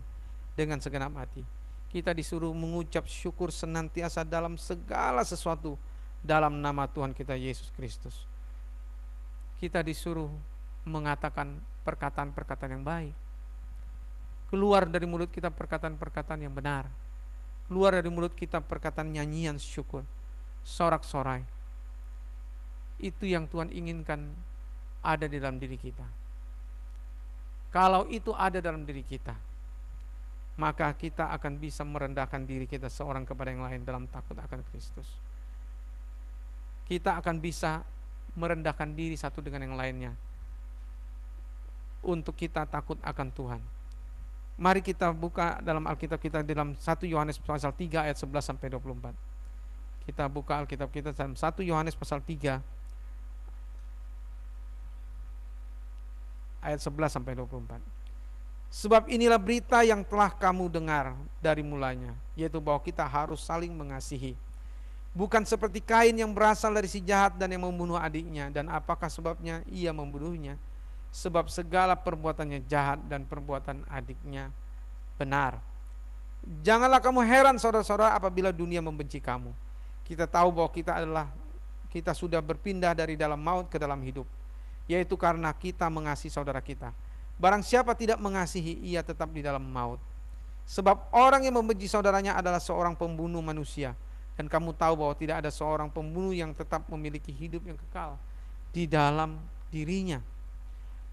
dengan segenap hati. Kita disuruh mengucap syukur senantiasa dalam segala sesuatu dalam nama Tuhan kita Yesus Kristus. Kita disuruh mengatakan perkataan-perkataan yang baik. Keluar dari mulut kita perkataan-perkataan yang benar. Keluar dari mulut kita perkataan nyanyian syukur, sorak-sorai. Itu yang Tuhan inginkan ada di dalam diri kita. Kalau itu ada dalam diri kita, maka kita akan bisa merendahkan diri kita seorang kepada yang lain dalam takut akan Kristus. Kita akan bisa merendahkan diri satu dengan yang lainnya untuk kita takut akan Tuhan. Mari kita buka dalam Alkitab kita dalam 1 Yohanes pasal 3 ayat 11 sampai 24. Kita buka Alkitab kita dalam 1 Yohanes pasal 3 ayat 11 sampai 24. Sebab inilah berita yang telah kamu dengar dari mulanya, yaitu bahwa kita harus saling mengasihi. Bukan seperti Kain yang berasal dari si jahat dan yang membunuh adiknya. Dan apakah sebabnya ia membunuhnya? Sebab segala perbuatannya jahat dan perbuatan adiknya benar. Janganlah kamu heran saudara-saudara apabila dunia membenci kamu. Kita tahu bahwa kita sudah berpindah dari dalam maut ke dalam hidup, yaitu karena kita mengasihi saudara kita. Barang siapa tidak mengasihi, ia tetap di dalam maut. Sebab orang yang membenci saudaranya adalah seorang pembunuh manusia. Dan kamu tahu bahwa tidak ada seorang pembunuh yang tetap memiliki hidup yang kekal di dalam dirinya.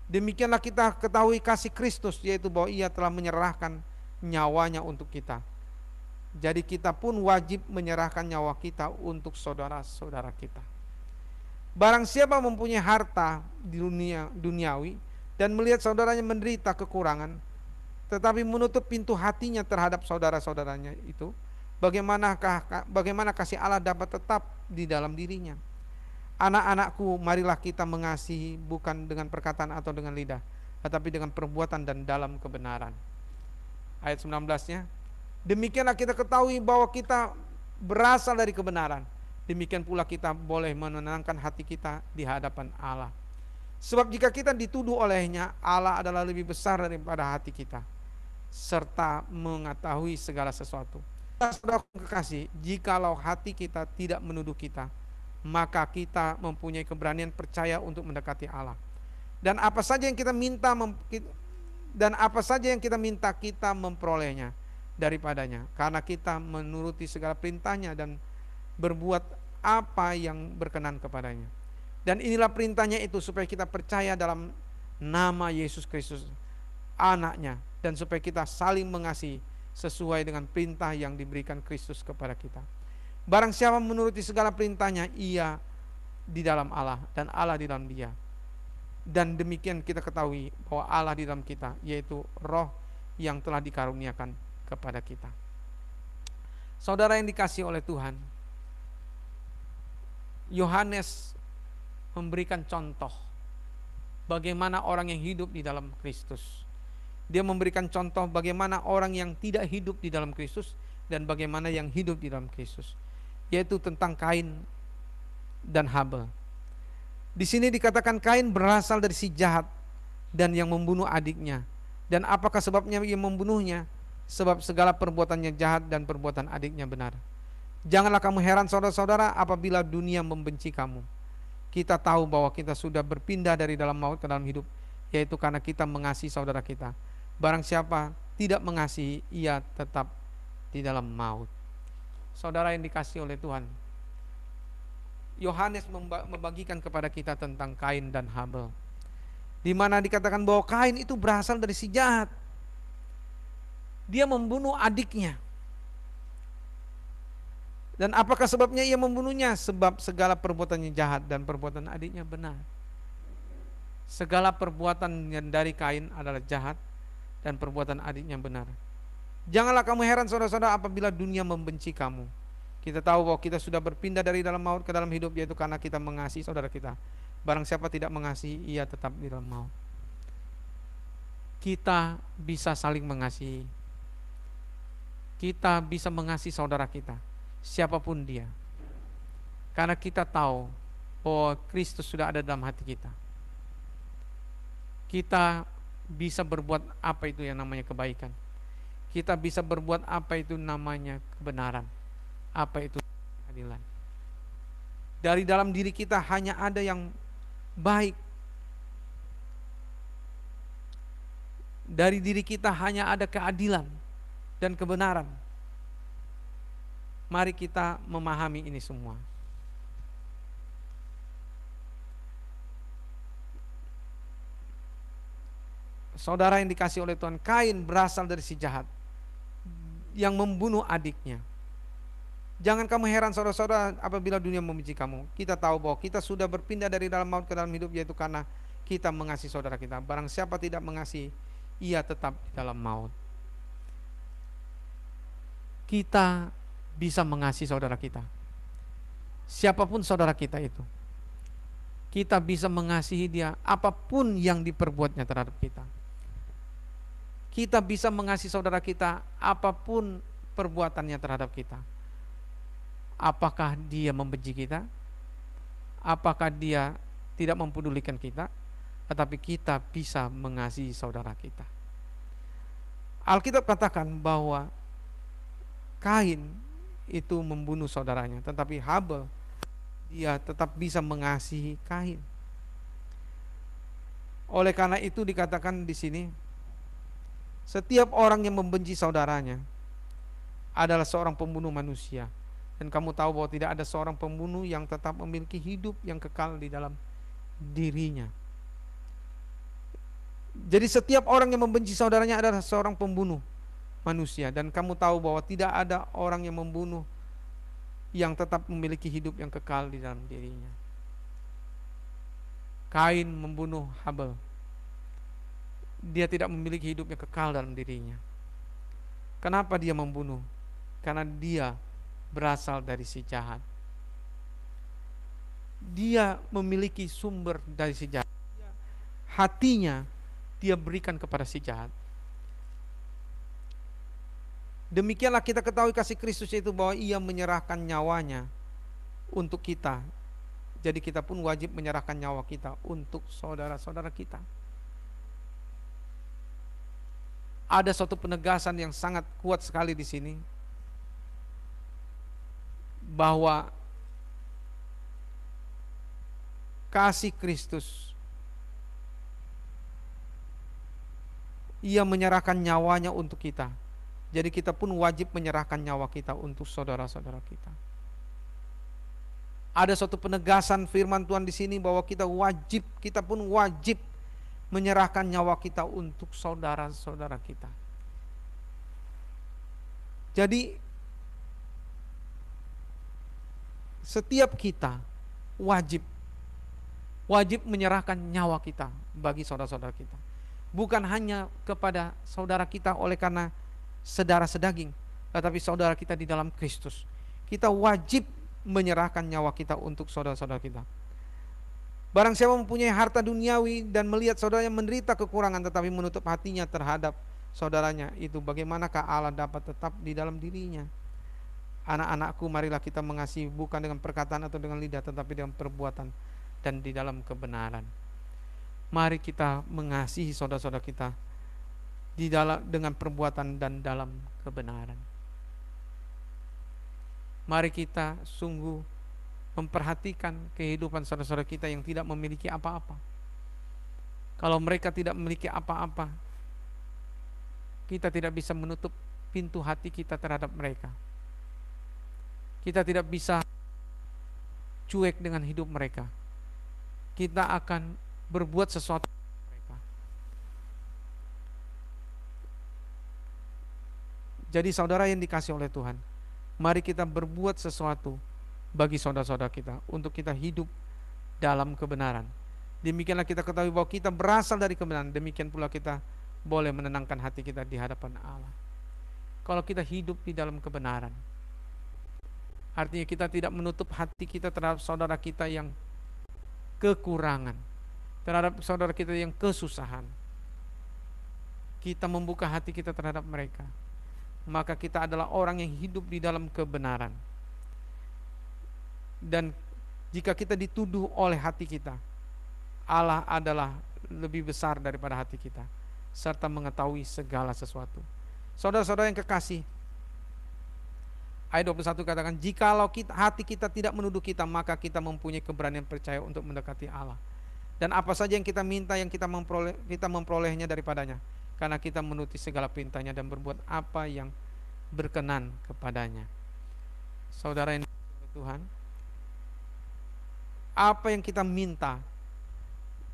Demikianlah kita ketahui kasih Kristus, yaitu bahwa ia telah menyerahkan nyawanya untuk kita. Jadi kita pun wajib menyerahkan nyawa kita untuk saudara-saudara kita. Barang siapa mempunyai harta di duniawi dan melihat saudaranya menderita kekurangan, tetapi menutup pintu hatinya terhadap saudara-saudaranya itu, bagaimana kasih Allah dapat tetap di dalam dirinya? Anak-anakku, marilah kita mengasihi bukan dengan perkataan atau dengan lidah, tetapi dengan perbuatan dan dalam kebenaran. Ayat 19-nya, demikianlah kita ketahui bahwa kita berasal dari kebenaran. Demikian pula kita boleh menenangkan hati kita di hadapan Allah. Sebab jika kita dituduh olehnya, Allah adalah lebih besar daripada hati kita, serta mengetahui segala sesuatu. Saudara kekasih, jikalau hati kita tidak menuduh kita, maka kita mempunyai keberanian percaya untuk mendekati Allah. Dan apa saja yang kita minta, kita memperolehnya daripadanya, karena kita menuruti segala perintahnya dan berbuat apa yang berkenan kepadanya. Dan inilah perintahnya itu, supaya kita percaya dalam nama Yesus Kristus anaknya, dan supaya kita saling mengasihi sesuai dengan perintah yang diberikan Kristus kepada kita. Barang siapa menuruti segala perintahnya, ia di dalam Allah dan Allah di dalam dia. Dan demikian kita ketahui bahwa Allah di dalam kita, yaitu Roh yang telah dikaruniakan kepada kita. Saudara yang dikasihi oleh Tuhan, Yohanes memberikan contoh bagaimana orang yang hidup di dalam Kristus. Dia memberikan contoh bagaimana orang yang tidak hidup di dalam Kristus dan bagaimana yang hidup di dalam Kristus, yaitu tentang Kain dan Habel. Di sini dikatakan Kain berasal dari si jahat dan yang membunuh adiknya. Dan apakah sebabnya ia membunuhnya? Sebab segala perbuatannya jahat dan perbuatan adiknya benar. Janganlah kamu heran saudara-saudara apabila dunia membenci kamu. Kita tahu bahwa kita sudah berpindah dari dalam maut ke dalam hidup, yaitu karena kita mengasihi saudara kita. Barang siapa tidak mengasihi, ia tetap di dalam maut. Saudara yang dikasihi oleh Tuhan, Yohanes membagikan kepada kita tentang Kain dan Habel, di mana dikatakan bahwa Kain itu berasal dari si jahat. Dia membunuh adiknya. Dan apakah sebabnya ia membunuhnya? Sebab segala perbuatannya jahat dan perbuatan adiknya benar. Segala perbuatan yang dari Kain adalah jahat dan perbuatan adiknya benar. Janganlah kamu heran saudara-saudara apabila dunia membenci kamu. Kita tahu bahwa kita sudah berpindah dari dalam maut ke dalam hidup, yaitu karena kita mengasihi saudara kita. Barang siapa tidak mengasihi, ia tetap di dalam maut. Kita bisa saling mengasihi. Kita bisa mengasihi saudara kita, siapapun dia. Karena kita tahu bahwa Kristus sudah ada dalam hati kita. Kita bisa berbuat apa itu yang namanya kebaikan. Kita bisa berbuat apa itu namanya kebenaran. Apa itu keadilan. Dari dalam diri kita hanya ada yang baik. Dari diri kita hanya ada keadilan dan kebenaran. Mari kita memahami ini semua. Saudara yang dikasih oleh Tuhan, Kain berasal dari si jahat yang membunuh adiknya. Jangan kamu heran saudara-saudara apabila dunia membenci kamu. Kita tahu bahwa kita sudah berpindah dari dalam maut ke dalam hidup, yaitu karena kita mengasihi saudara kita. Barang siapa tidak mengasihi, ia tetap di dalam maut. Kita bisa mengasihi saudara kita, siapapun saudara kita itu. Kita bisa mengasihi dia apapun yang diperbuatnya terhadap kita. Kita bisa mengasihi saudara kita apapun perbuatannya terhadap kita. Apakah dia membenci kita? Apakah dia tidak mempedulikan kita? Tetapi kita bisa mengasihi saudara kita. Alkitab katakan bahwa Kain itu membunuh saudaranya, tetapi Habel dia tetap bisa mengasihi Kain. Oleh karena itu dikatakan di sini, setiap orang yang membenci saudaranya adalah seorang pembunuh manusia. Dan kamu tahu bahwa tidak ada seorang pembunuh yang tetap memiliki hidup yang kekal di dalam dirinya. Jadi setiap orang yang membenci saudaranya adalah seorang pembunuh manusia. Dan kamu tahu bahwa tidak ada orang yang membunuh yang tetap memiliki hidup yang kekal di dalam dirinya. Kain membunuh Habel. Dia tidak memiliki hidup yang kekal dalam dirinya. Kenapa dia membunuh? Karena dia berasal dari si jahat. Dia memiliki sumber dari si jahat. Hatinya dia berikan kepada si jahat. Demikianlah kita ketahui kasih Kristus itu bahwa ia menyerahkan nyawanya untuk kita. Jadi kita pun wajib menyerahkan nyawa kita untuk saudara-saudara kita. Ada suatu penegasan yang sangat kuat sekali di sini bahwa kasih Kristus, ia menyerahkan nyawanya untuk kita. Jadi kita pun wajib menyerahkan nyawa kita untuk saudara-saudara kita. Ada suatu penegasan firman Tuhan di sini bahwa kita pun wajib menyerahkan nyawa kita untuk saudara-saudara kita. Jadi setiap kita wajib menyerahkan nyawa kita bagi saudara-saudara kita. Bukan hanya kepada saudara kita oleh karena saudara sedaging, tetapi saudara kita di dalam Kristus. Kita wajib menyerahkan nyawa kita untuk saudara-saudara kita. Barang siapa mempunyai harta duniawi dan melihat saudaranya menderita kekurangan tetapi menutup hatinya terhadap saudaranya, itu bagaimanakah Allah dapat tetap di dalam dirinya? Anak-anakku, marilah kita mengasihi bukan dengan perkataan atau dengan lidah, tetapi dengan perbuatan dan di dalam kebenaran. Mari kita mengasihi saudara-saudara kita di dalam dengan perbuatan dan dalam kebenaran. Mari kita sungguh memperhatikan kehidupan saudara-saudara kita yang tidak memiliki apa-apa. Kalau mereka tidak memiliki apa-apa, kita tidak bisa menutup pintu hati kita terhadap mereka. Kita tidak bisa cuek dengan hidup mereka. Kita akan berbuat sesuatu untuk mereka. Jadi saudara yang dikasih oleh Tuhan, mari kita berbuat sesuatu bagi saudara-saudara kita untuk kita hidup dalam kebenaran. Demikianlah kita ketahui bahwa kita berasal dari kebenaran. Demikian pula kita boleh menenangkan hati kita di hadapan Allah. Kalau kita hidup di dalam kebenaran, artinya kita tidak menutup hati kita terhadap saudara kita yang kekurangan, terhadap saudara kita yang kesusahan. Kita membuka hati kita terhadap mereka, maka kita adalah orang yang hidup di dalam kebenaran. Dan jika kita dituduh oleh hati kita, Allah adalah lebih besar daripada hati kita, serta mengetahui segala sesuatu. Saudara-saudara yang kekasih, ayat 21 katakan, jikalau hati kita tidak menuduh kita, maka kita mempunyai keberanian percaya untuk mendekati Allah. Dan apa saja yang kita minta, yang kita memperolehnya daripadanya, karena kita menuruti segala perintahnya dan berbuat apa yang berkenan kepadanya. Saudara yang dimuliakan Tuhan, apa yang kita minta,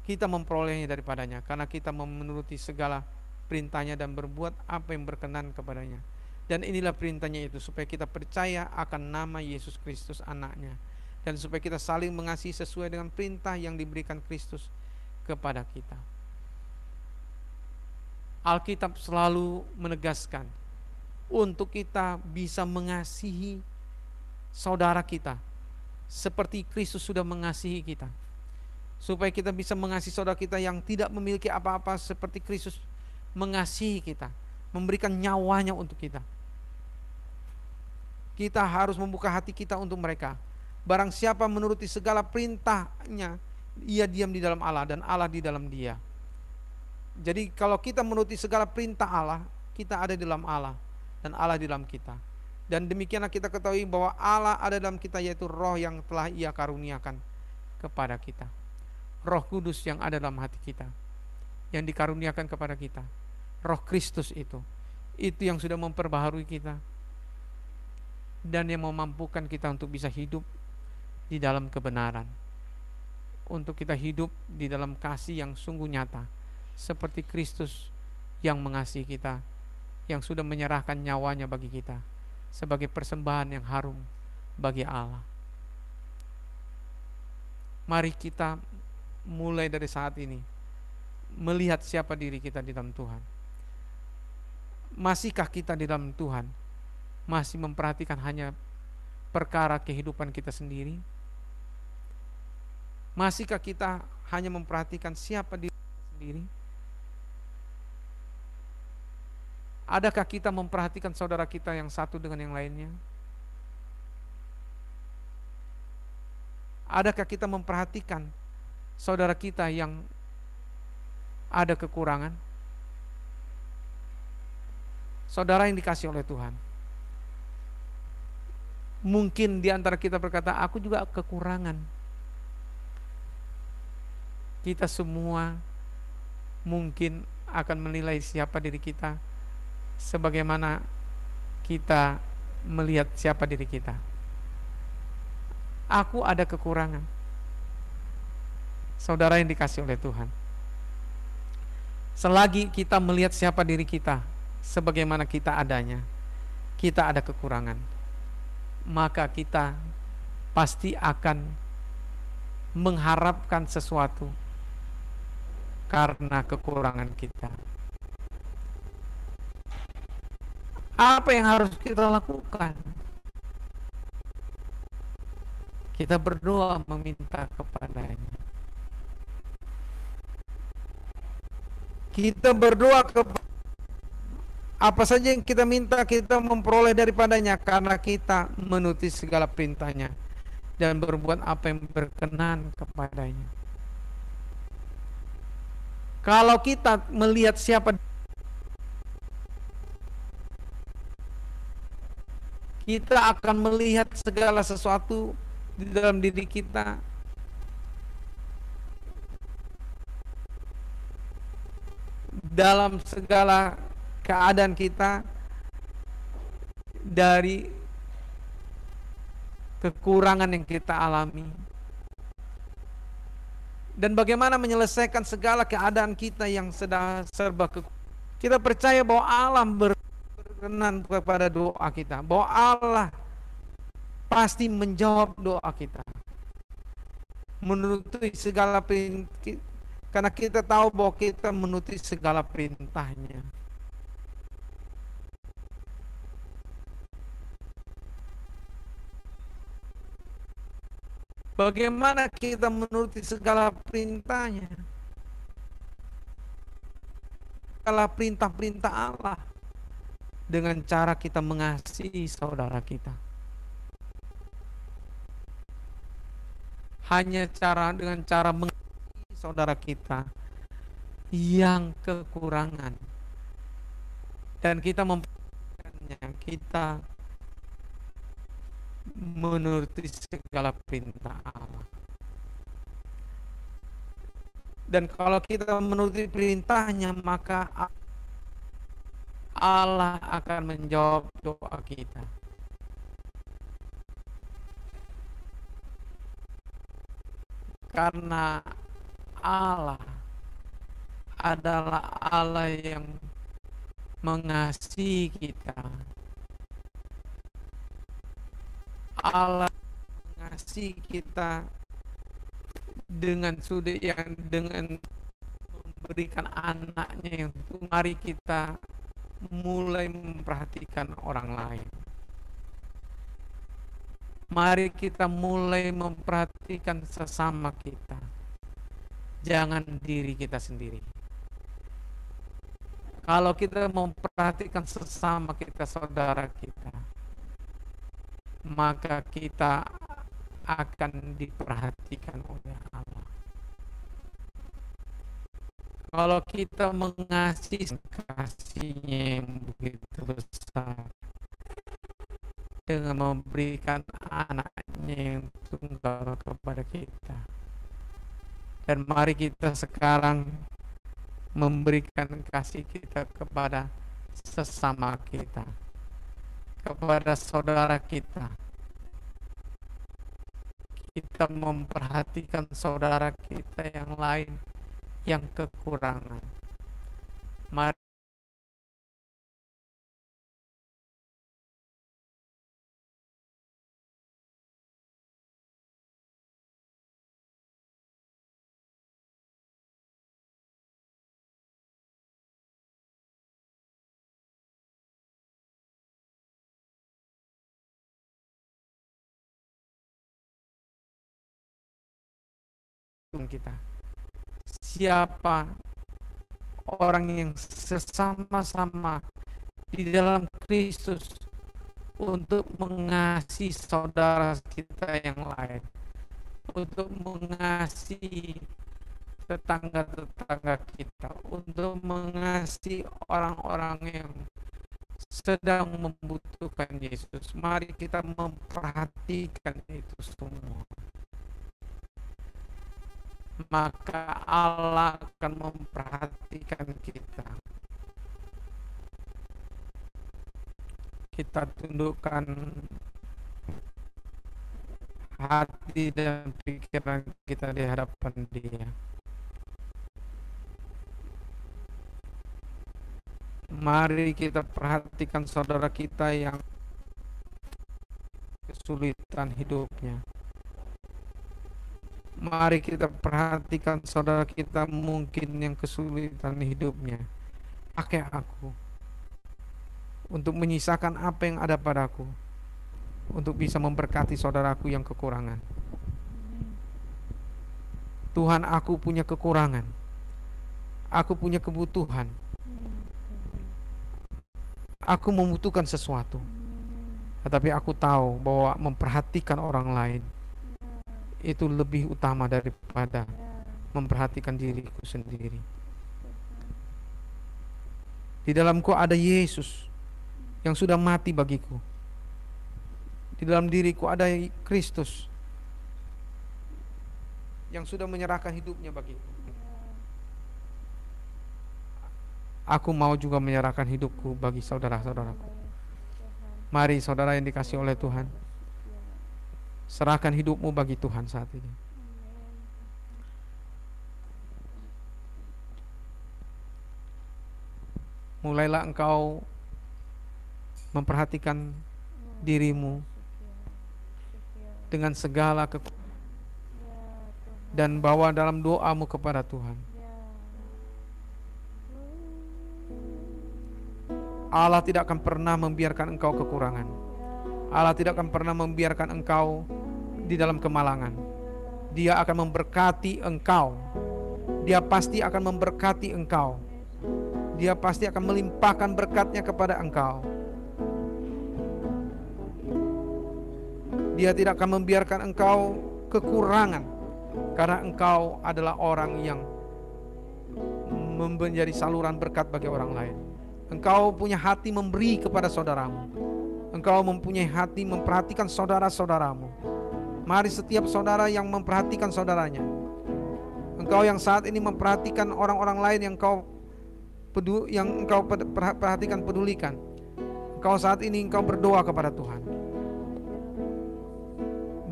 kita memperolehnya daripadanya, karena kita menuruti segala perintahnya dan berbuat apa yang berkenan kepadanya. Dan inilah perintahnya itu, supaya kita percaya akan nama Yesus Kristus anaknya, dan supaya kita saling mengasihi sesuai dengan perintah yang diberikan Kristus kepada kita. Alkitab selalu menegaskan untuk kita bisa mengasihi saudara kita seperti Kristus sudah mengasihi kita, supaya kita bisa mengasihi saudara kita yang tidak memiliki apa-apa seperti Kristus mengasihi kita, memberikan nyawanya untuk kita. Kita harus membuka hati kita untuk mereka. Barang siapa menuruti segala perintahnya, ia diam di dalam Allah dan Allah di dalam dia. Jadi kalau kita menuruti segala perintah Allah, kita ada di dalam Allah dan Allah di dalam kita. Dan demikianlah kita ketahui bahwa Allah ada dalam kita, yaitu Roh yang telah Ia karuniakan kepada kita. Roh Kudus yang ada dalam hati kita, yang dikaruniakan kepada kita. Roh Kristus itu yang sudah memperbaharui kita dan yang memampukan kita untuk bisa hidup di dalam kebenaran, untuk kita hidup di dalam kasih yang sungguh nyata, seperti Kristus yang mengasihi kita, yang sudah menyerahkan nyawanya bagi kita sebagai persembahan yang harum bagi Allah. Mari kita mulai dari saat ini melihat siapa diri kita di dalam Tuhan. Masihkah kita di dalam Tuhan masih memperhatikan hanya perkara kehidupan kita sendiri? Masihkah kita hanya memperhatikan siapa diri kita sendiri? Adakah kita memperhatikan saudara kita yang satu dengan yang lainnya? Adakah kita memperhatikan saudara kita yang ada kekurangan? Saudara yang dikasihi oleh Tuhan, mungkin di antara kita berkata, aku juga kekurangan. Kita semua mungkin akan menilai siapa diri kita sebagaimana kita melihat siapa diri kita. Aku ada kekurangan. Saudara yang dikasihi oleh Tuhan, selagi kita melihat siapa diri kita sebagaimana kita adanya, kita ada kekurangan, maka kita pasti akan mengharapkan sesuatu karena kekurangan kita. Apa yang harus kita lakukan? Kita berdoa meminta kepadanya. Kita berdoa kepada apa saja yang kita minta, kita memperoleh daripadanya, karena kita menuruti segala perintahnya dan berbuat apa yang berkenan kepadanya. Kalau kita melihat siapa, kita akan melihat segala sesuatu di dalam diri kita dalam segala keadaan kita dari kekurangan yang kita alami, dan bagaimana menyelesaikan segala keadaan kita yang sedang serba kekurangan. Kita percaya bahwa Allah berkenan kepada doa kita, bahwa Allah pasti menjawab doa kita, menuruti segala Karena kita tahu bahwa kita menuruti segala perintahnya. Bagaimana kita menuruti segala perintahnya? Segala perintah-perintah Allah dengan cara kita mengasihi saudara kita. Hanya dengan cara mengasihi saudara kita yang kekurangan, dan kita memperhatikannya, kita menuruti segala perintah Allah. Dan kalau kita menuruti perintahnya, maka Allah akan menjawab doa kita. Karena Allah adalah Allah yang mengasihi kita. Allah mengasihi kita dengan memberikan anaknya yang mari kita mulai memperhatikan orang lain. Mari kita mulai memperhatikan sesama kita. Jangan diri kita sendiri. Kalau kita memperhatikan sesama kita, saudara kita, maka kita akan diperhatikan oleh Allah. Kalau kita mengasihi kasih-Nya yang begitu besar dengan memberikan anaknya yang tunggal kepada kita, dan mari kita sekarang memberikan kasih kita kepada sesama kita, kepada saudara kita. Kita memperhatikan saudara kita yang lain yang kekurangan. Mari kita. Siapa orang yang sesama-sama di dalam Kristus untuk mengasihi saudara kita yang lain, untuk mengasihi tetangga-tetangga kita, untuk mengasihi orang-orang yang sedang membutuhkan Yesus. Mari kita memperhatikan itu semua. Maka Allah akan memperhatikan kita. Kita tundukkan hati dan pikiran kita di hadapan Dia. Mari kita perhatikan saudara kita yang kesulitan hidupnya. Mari kita perhatikan saudara kita mungkin yang kesulitan hidupnya. Pakai aku untuk menyisakan apa yang ada padaku, untuk bisa memberkati saudaraku yang kekurangan. Tuhan, aku punya kekurangan, aku punya kebutuhan, aku membutuhkan sesuatu, tetapi aku tahu bahwa memperhatikan orang lain itu lebih utama daripada memperhatikan diriku sendiri. Di dalamku ada Yesus yang sudah mati bagiku. Di dalam diriku ada Kristus yang sudah menyerahkan hidupnya bagiku. Aku mau juga menyerahkan hidupku bagi saudara-saudaraku. Mari saudara yang dikasihi oleh Tuhan, serahkan hidupmu bagi Tuhan saat ini. Mulailah engkau memperhatikan dirimu dengan segala dan bawa dalam doamu kepada Tuhan. Allah tidak akan pernah membiarkan engkau kekurangan. Allah tidak akan pernah membiarkan engkau di dalam kemalangan. Dia akan memberkati engkau. Dia pasti akan memberkati engkau. Dia pasti akan melimpahkan berkatnya kepada engkau. Dia tidak akan membiarkan engkau kekurangan, karena engkau adalah orang yang menjadi saluran berkat bagi orang lain. Engkau punya hati memberi kepada saudaramu. Engkau mempunyai hati memperhatikan saudara-saudaramu. Mari setiap saudara yang memperhatikan saudaranya. Engkau yang saat ini memperhatikan orang-orang lain yang engkau perhatikan, pedulikan. Engkau saat ini engkau berdoa kepada Tuhan.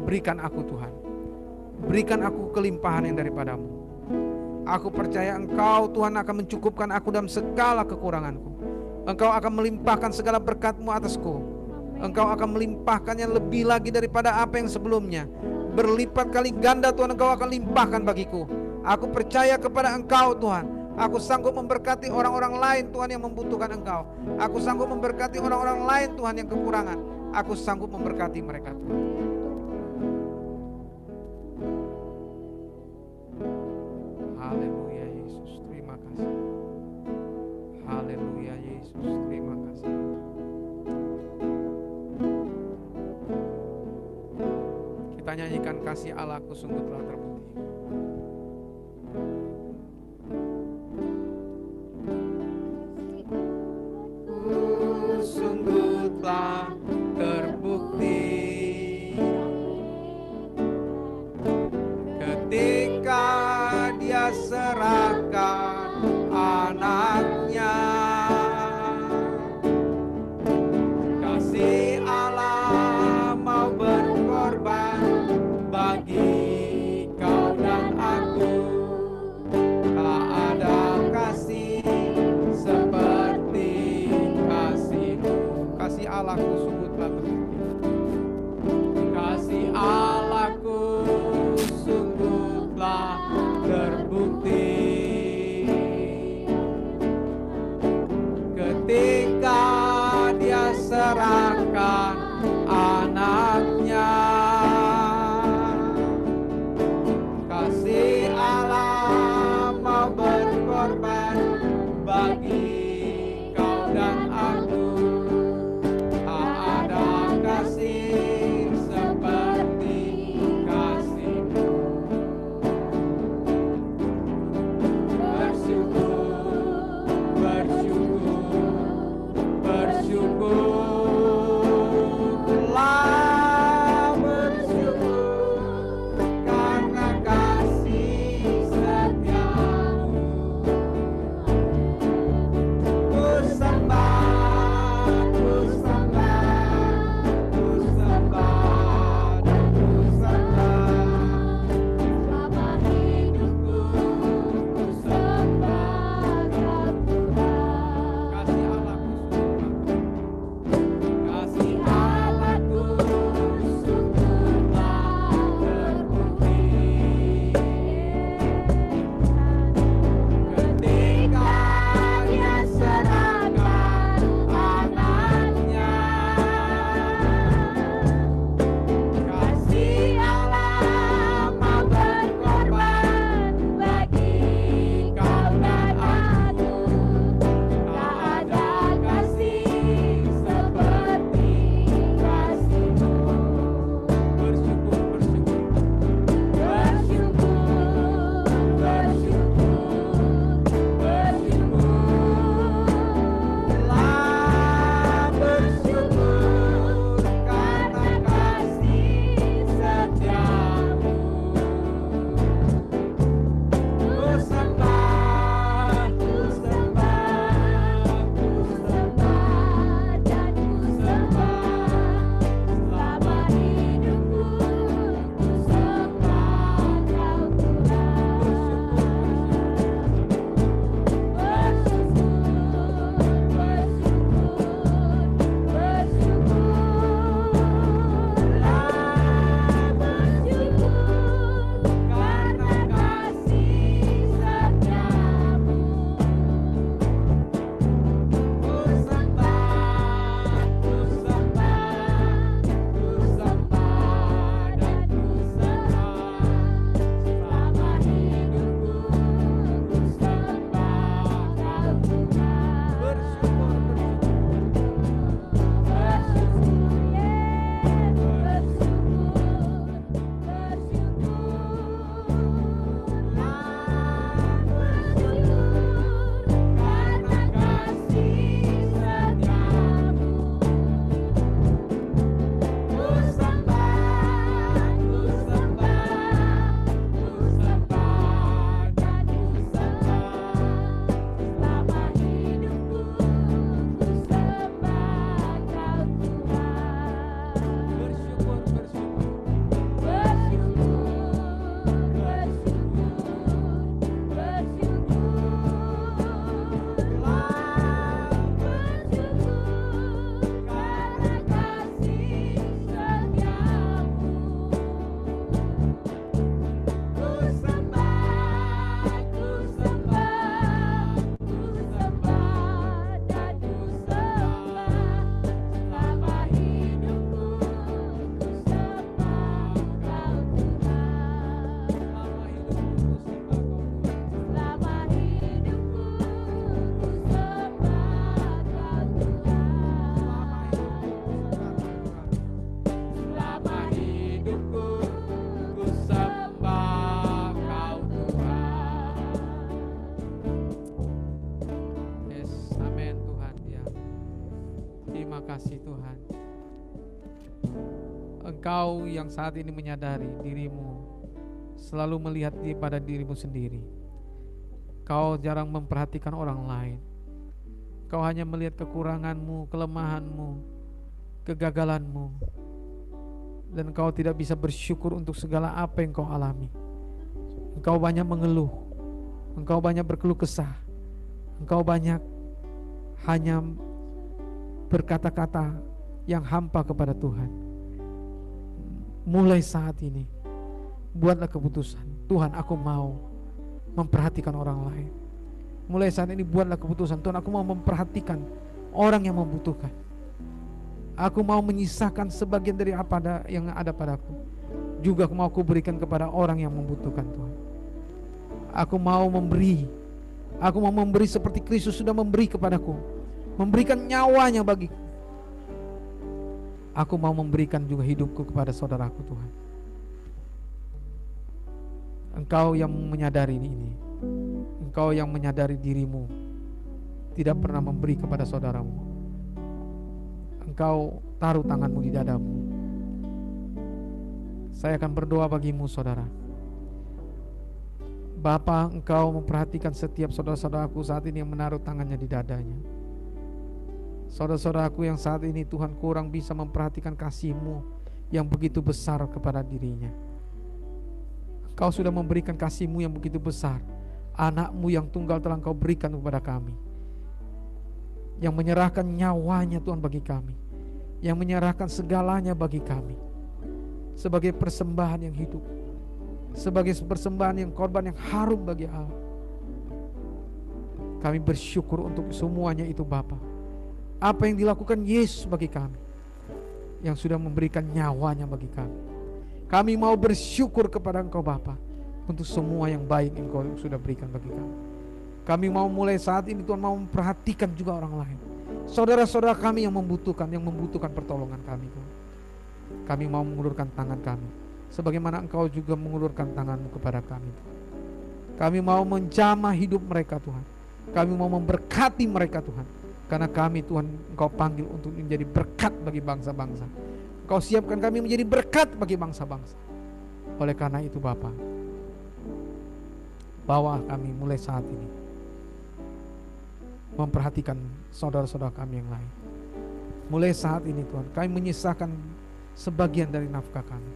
Berikan aku Tuhan. Berikan aku kelimpahan yang daripadamu. Aku percaya engkau Tuhan akan mencukupkan aku dalam segala kekuranganku. Engkau akan melimpahkan segala berkat-Mu atasku. Engkau akan melimpahkannya lebih lagi daripada apa yang sebelumnya. Berlipat kali ganda Tuhan engkau akan limpahkan bagiku. Aku percaya kepada engkau Tuhan. Aku sanggup memberkati orang-orang lain Tuhan yang membutuhkan engkau. Aku sanggup memberkati orang-orang lain Tuhan yang kekurangan. Aku sanggup memberkati mereka Tuhan. Haleluya Yesus, terima kasih. Haleluya Yesus, terima kasih. Kita nyanyikan kasih Allahku sungguh telah terbukti. Sungguh telah terbukti ketika Dia serahkan anaknya. Kasih Allah mau berkorban bagi kau dan aku. Tak ada kasih seperti kasih-Mu. Kasih Allahku sungguh telah terbukti. Kasih Allahku sungguh telah terbukti ketika Dia serahkan anaknya. Kasih Allah mau berkorban bagi kau dan aku. Tak ada kasih seperti kasih-Mu. Bersyukur, bersyukur, bersyukur Terima kasih Tuhan. Engkau yang saat ini menyadari dirimu selalu melihat pada dirimu sendiri. Kau jarang memperhatikan orang lain. Kau hanya melihat kekuranganmu, kelemahanmu, kegagalanmu, dan kau tidak bisa bersyukur untuk segala apa yang kau alami. Engkau banyak mengeluh, engkau banyak berkeluh kesah, engkau banyak hanya berkata-kata yang hampa kepada Tuhan. Mulai saat ini buatlah keputusan, Tuhan aku mau memperhatikan orang lain. Mulai saat ini buatlah keputusan, Tuhan aku mau memperhatikan orang yang membutuhkan. Aku mau menyisakan sebagian dari apa yang ada padaku. Juga aku mau berikan kepada orang yang membutuhkan Tuhan. Aku mau memberi. Aku mau memberi seperti Kristus sudah memberi kepadaku, memberikan nyawanya bagiku. Aku mau memberikan juga hidupku kepada saudaraku Tuhan. Engkau yang menyadari ini. Engkau yang menyadari dirimu tidak pernah memberi kepada saudaramu. Engkau taruh tanganmu di dadamu. Saya akan berdoa bagimu saudara. Bapa, engkau memperhatikan setiap saudara-saudaraku saat ini yang menaruh tangannya di dadanya. Saudara-saudaraku yang saat ini Tuhan kurang bisa memperhatikan kasih-Mu yang begitu besar kepada dirinya. Engkau sudah memberikan kasih-Mu yang begitu besar. Anak-Mu yang tunggal telah Engkau berikan kepada kami, yang menyerahkan nyawanya Tuhan bagi kami, yang menyerahkan segalanya bagi kami, sebagai persembahan yang hidup, sebagai persembahan yang korban yang harum bagi Allah. Kami bersyukur untuk semuanya itu Bapa. Apa yang dilakukan Yesus bagi kami, yang sudah memberikan nyawanya bagi kami. Kami mau bersyukur kepada Engkau Bapa untuk semua yang baik yang Engkau sudah berikan bagi kami. Kami mau mulai saat ini Tuhan mau memperhatikan juga orang lain, saudara-saudara kami yang membutuhkan pertolongan kami Tuhan. Kami mau mengulurkan tangan kami sebagaimana Engkau juga mengulurkan tangan-Mu kepada kami Tuhan. Kami mau menjamah hidup mereka Tuhan. Kami mau memberkati mereka Tuhan. Karena kami Tuhan Engkau panggil untuk menjadi berkat bagi bangsa-bangsa. Engkau siapkan kami menjadi berkat bagi bangsa-bangsa. Oleh karena itu Bapa, bawa kami mulai saat ini memperhatikan saudara-saudara kami yang lain. Mulai saat ini Tuhan, kami menyisakan sebagian dari nafkah kami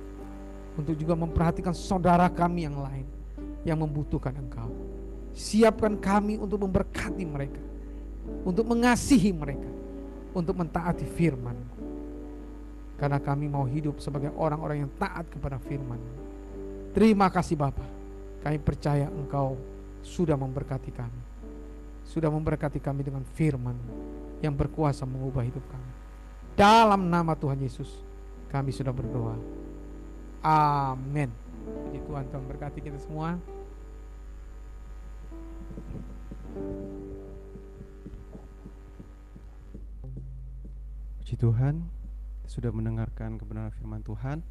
untuk juga memperhatikan saudara kami yang lain yang membutuhkan Engkau. Siapkan kami untuk memberkati mereka, untuk mengasihi mereka, untuk mentaati firman. Karena kami mau hidup sebagai orang-orang yang taat kepada firman. Terima kasih Bapa. Kami percaya Engkau sudah memberkati kami, sudah memberkati kami dengan firman yang berkuasa mengubah hidup kami. Dalam nama Tuhan Yesus kami sudah berdoa. Amin. Puji Tuhan, Tuhan berkati kita semua. Puji Tuhan, sudah mendengarkan kebenaran firman Tuhan,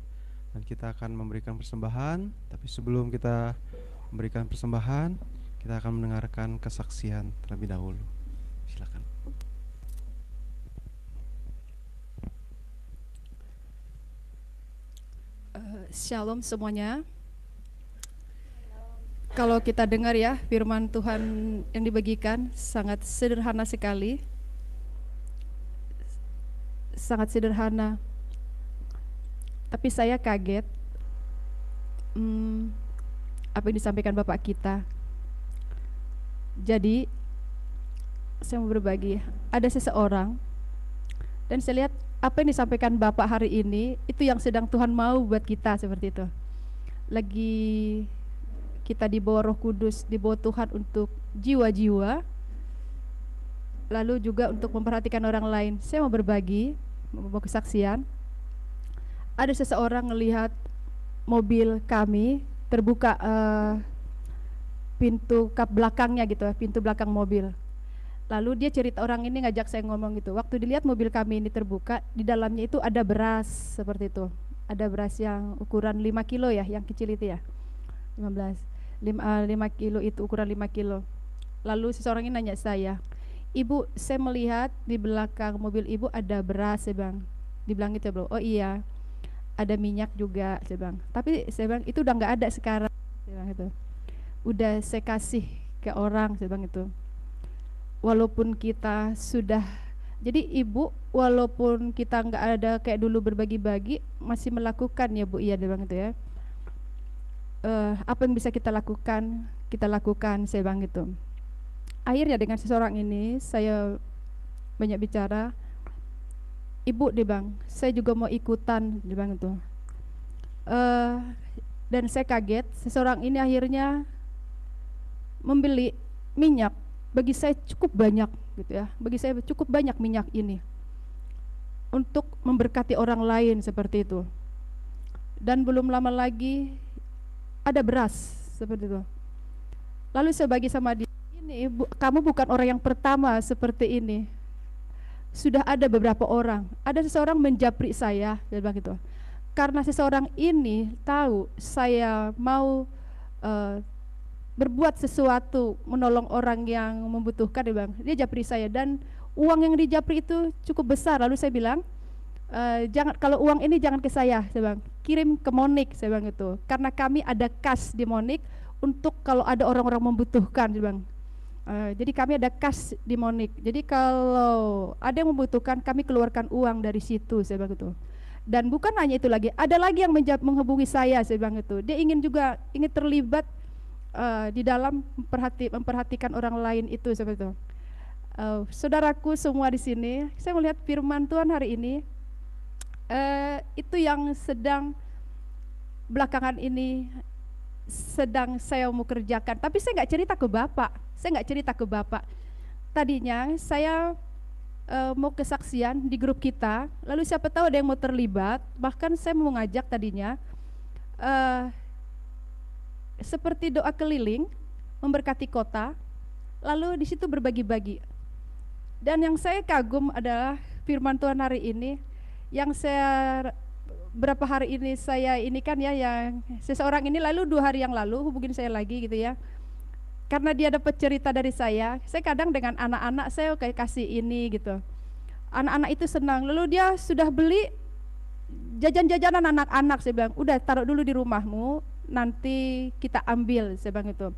dan kita akan memberikan persembahan. Tapi sebelum kita memberikan persembahan, kita akan mendengarkan kesaksian terlebih dahulu. Silakan. Shalom semuanya. Kalau kita dengar ya firman Tuhan yang dibagikan sangat sederhana sekali. Sangat sederhana. Tapi saya kaget apa yang disampaikan Bapak kita. Jadi saya mau berbagi. Ada seseorang dan saya lihat apa yang disampaikan Bapak hari ini itu yang sedang Tuhan mau buat kita, seperti itu. Lagi kita dibawa Roh Kudus, dibawa Tuhan untuk jiwa-jiwa, lalu juga untuk memperhatikan orang lain. Saya mau berbagi, mau kesaksian. Ada seseorang melihat mobil kami terbuka pintu kap belakangnya gitu, pintu belakang mobil. Lalu dia cerita, orang ini ngajak saya ngomong gitu. Waktu dilihat mobil kami ini terbuka, di dalamnya itu ada beras seperti itu. Ada beras yang ukuran 5 kilo ya, yang kecil itu ya. 5 kilo itu ukuran 5 kilo. Lalu seseorang ini nanya saya, Ibu, saya melihat di belakang mobil ibu ada beras, saya bilang. Dibilang gitu, bro. Oh iya, ada minyak juga, saya bilang. Tapi saya bilang itu udah nggak ada sekarang, saya bilang gitu. Udah saya kasih ke orang, saya bilang itu. Walaupun kita sudah, jadi ibu, walaupun kita nggak ada kayak dulu berbagi-bagi, masih melakukan ya bu, iya dia bilang gitu ya. Apa yang bisa kita lakukan, saya bilang gitu. Akhirnya dengan seseorang ini saya banyak bicara. Ibu dia bilang, saya juga mau ikutan, dia bilang itu. Dan saya kaget, seseorang ini akhirnya membeli minyak. Bagi saya cukup banyak gitu ya. Bagi saya cukup banyak minyak ini untuk memberkati orang lain seperti itu. Dan belum lama lagi ada beras seperti itu. Lalu saya bagi sama dia, ini kamu bukan orang yang pertama seperti ini. Sudah ada beberapa orang. Ada seseorang menjapri saya, dia bilang gitu. Karena seseorang ini tahu saya mau berbuat sesuatu, menolong orang yang membutuhkan, dia bilang. Dia japri saya dan uang yang dijapri itu cukup besar. Lalu saya bilang, jangan, kalau uang ini jangan ke saya bilang, kirim ke Monik, saya bilang gitu. Karena kami ada kas di Monik untuk kalau ada orang-orang membutuhkan, dia bilang. Jadi kami ada kas di Monik. Jadi kalau ada yang membutuhkan, kami keluarkan uang dari situ, saya bilang gitu. Dan bukan hanya itu lagi, ada lagi yang menghubungi saya bilang gitu. Dia ingin terlibat di dalam memperhatikan orang lain itu seperti itu. Saudaraku semua di sini, saya melihat firman Tuhan hari ini itu yang sedang belakangan ini sedang saya mau kerjakan. Tapi saya nggak cerita ke Bapak. Tadinya saya mau kesaksian di grup kita, lalu siapa tahu ada yang mau terlibat. Bahkan saya mau ngajak tadinya seperti doa keliling memberkati kota, lalu di situ berbagi-bagi. Dan yang saya kagum adalah firman Tuhan hari ini, yang saya berapa hari ini saya ini kan ya, yang seseorang ini lalu 2 hari yang lalu hubungin saya lagi gitu ya, karena dia dapat cerita dari saya kadang dengan anak-anak saya kayak kasih ini gitu, anak-anak itu senang, lalu dia sudah beli jajan-jajanan anak-anak, saya bilang udah taruh dulu di rumahmu, nanti kita ambil, saya bilang itu.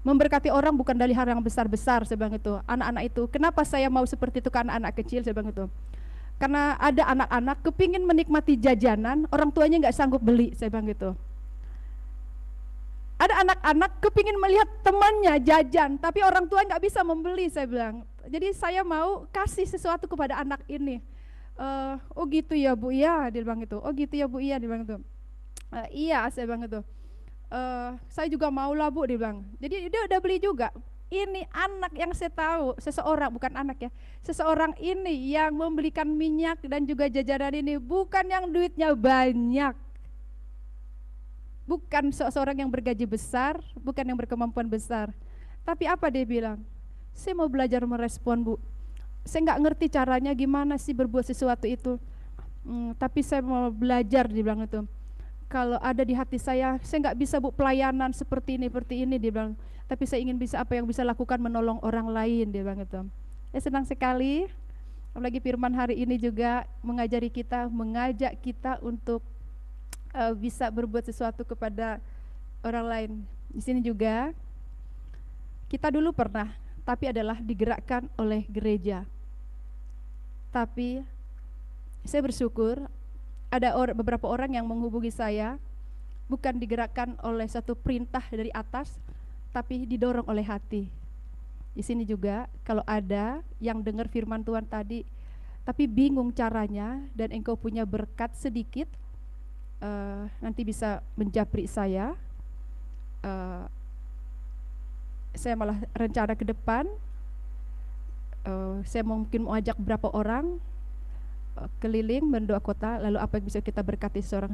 Memberkati orang bukan dari hal yang besar-besar, saya bilang itu. Anak-anak itu, kenapa saya mau seperti itu ke anak-anak kecil, saya bilang itu. Karena ada anak-anak kepingin menikmati jajanan, orang tuanya nggak sanggup beli, saya bilang gitu. Ada anak-anak kepingin melihat temannya jajan, tapi orang tua nggak bisa membeli, saya bilang. Jadi saya mau kasih sesuatu kepada anak ini. Oh gitu ya Bu, iya, dia bilang gitu. Oh gitu ya Bu, iya, dia bilang gitu. Iya, saya bilang gitu. Saya juga mau lah Bu, dia bilang. Jadi dia udah beli juga. Ini anak yang saya tahu, seseorang, bukan anak ya, seseorang ini yang membelikan minyak dan juga jajanan ini bukan yang duitnya banyak, bukan seseorang yang bergaji besar, bukan yang berkemampuan besar. Tapi apa dia bilang? Saya mau belajar merespon Bu. Saya nggak ngerti caranya gimana sih berbuat sesuatu itu, tapi saya mau belajar, dia bilang itu. Kalau ada di hati saya nggak bisa Bu pelayanan seperti ini, dia bilang. Tapi saya ingin bisa apa yang bisa lakukan menolong orang lain, dia bilang itu. Senang sekali, apalagi firman hari ini juga mengajak kita untuk bisa berbuat sesuatu kepada orang lain. Di sini juga kita dulu pernah, tapi adalah digerakkan oleh gereja. Tapi saya bersyukur ada beberapa orang yang menghubungi saya, bukan digerakkan oleh satu perintah dari atas, tapi didorong oleh hati. Di sini juga kalau ada yang dengar firman Tuhan tadi, tapi bingung caranya dan engkau punya berkat sedikit, nanti bisa menjapri saya. Saya malah rencana ke depan, saya mungkin mau ajak beberapa orang keliling mendoa kota, lalu apa yang bisa kita berkati seorang.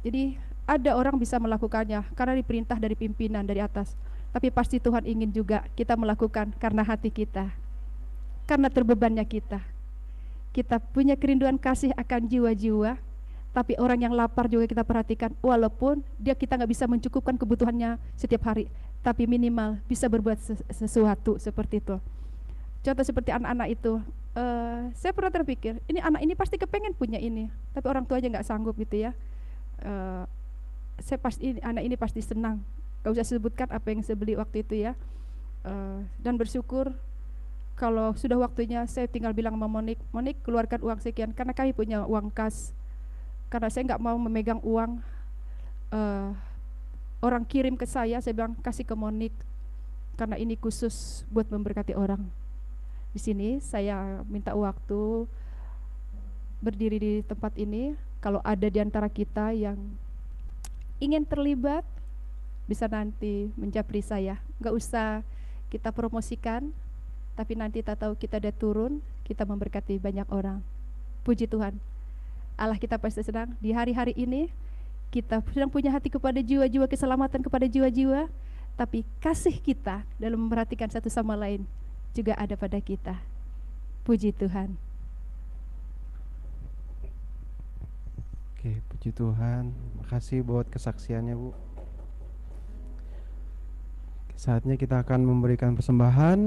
Jadi ada orang bisa melakukannya karena diperintah dari pimpinan dari atas. Tapi pasti Tuhan ingin juga kita melakukan karena hati kita, karena terbebannya kita. Kita punya kerinduan kasih akan jiwa-jiwa, tapi orang yang lapar juga kita perhatikan, walaupun kita nggak bisa mencukupkan kebutuhannya setiap hari, tapi minimal bisa berbuat sesuatu seperti itu. contoh seperti anak-anak itu, saya pernah terpikir, ini anak ini pasti kepengen punya ini, tapi orang tuanya nggak sanggup gitu ya. Anak ini pasti senang, gak usah sebutkan apa yang saya beli waktu itu ya. Dan bersyukur kalau sudah waktunya saya tinggal bilang sama Monik keluarkan uang sekian, karena kami punya uang kas, karena saya nggak mau memegang uang. Orang kirim ke saya bilang kasih ke Monik, karena ini khusus buat memberkati orang. Di sini saya minta waktu berdiri di tempat ini. Kalau ada di antara kita yang ingin terlibat, bisa nanti menjapri saya. Nggak usah kita promosikan, tapi nanti kita tahu kita ada turun, kita memberkati banyak orang. Puji Tuhan, Allah kita pasti senang. Di hari-hari ini kita sedang punya hati kepada jiwa-jiwa, keselamatan kepada jiwa-jiwa, tapi kasih kita dalam memperhatikan satu sama lain juga ada pada kita. Puji Tuhan. Oke, puji Tuhan. Makasih buat kesaksiannya, Bu. Saatnya kita akan memberikan persembahan.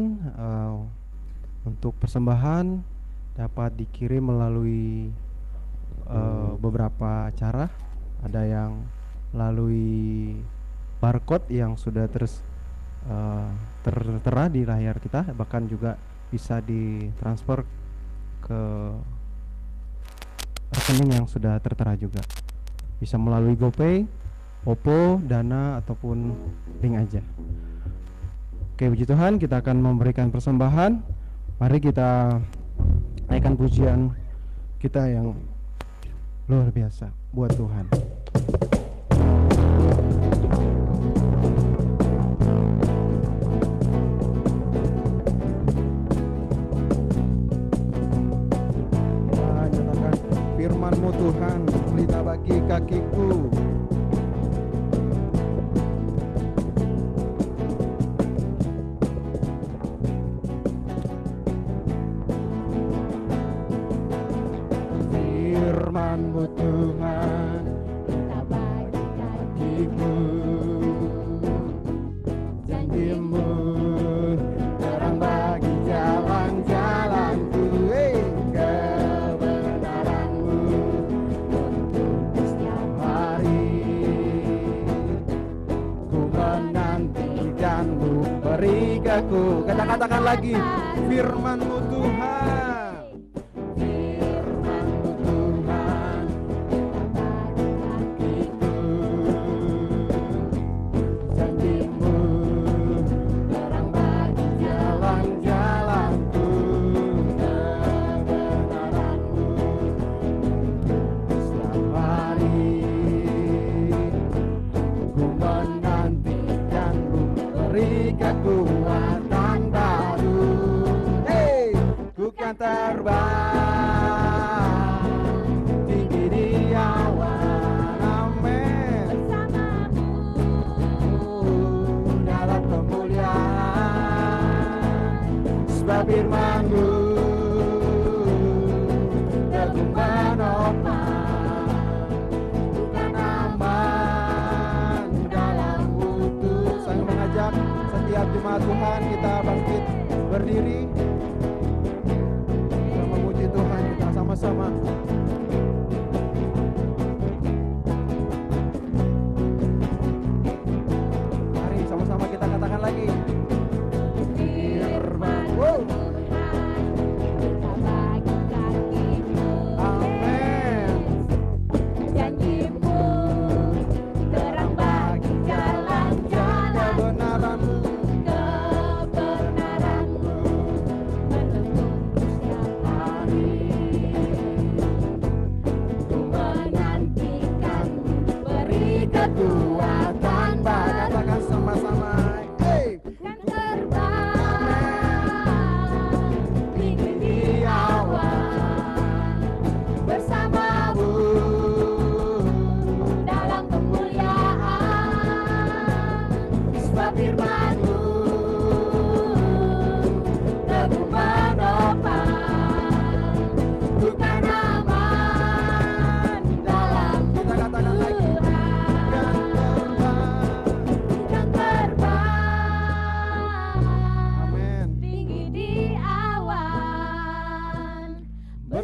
Untuk persembahan dapat dikirim melalui beberapa cara. Ada yang melalui barcode yang sudah tertera di layar kita, bahkan juga bisa ditransfer ke rekening yang sudah tertera juga. Bisa melalui GoPay, OPPO, Dana, ataupun link aja. Oke, puji Tuhan, kita akan memberikan persembahan. Mari kita naikkan pujian kita yang luar biasa buat Tuhan. Nyatakan firman-Mu Tuhan, pelita bagi kakiku. Firman-Mu Tuhan, Kita bagi kakiku. Janji-Mu terang bagi jalan-jalanku. Kebenaran-Mu untuk setiap hari. Ku menantikan-Mu beri aku. Katakan lagi, firman-Mu Tuhan. Kekuatan baru, ku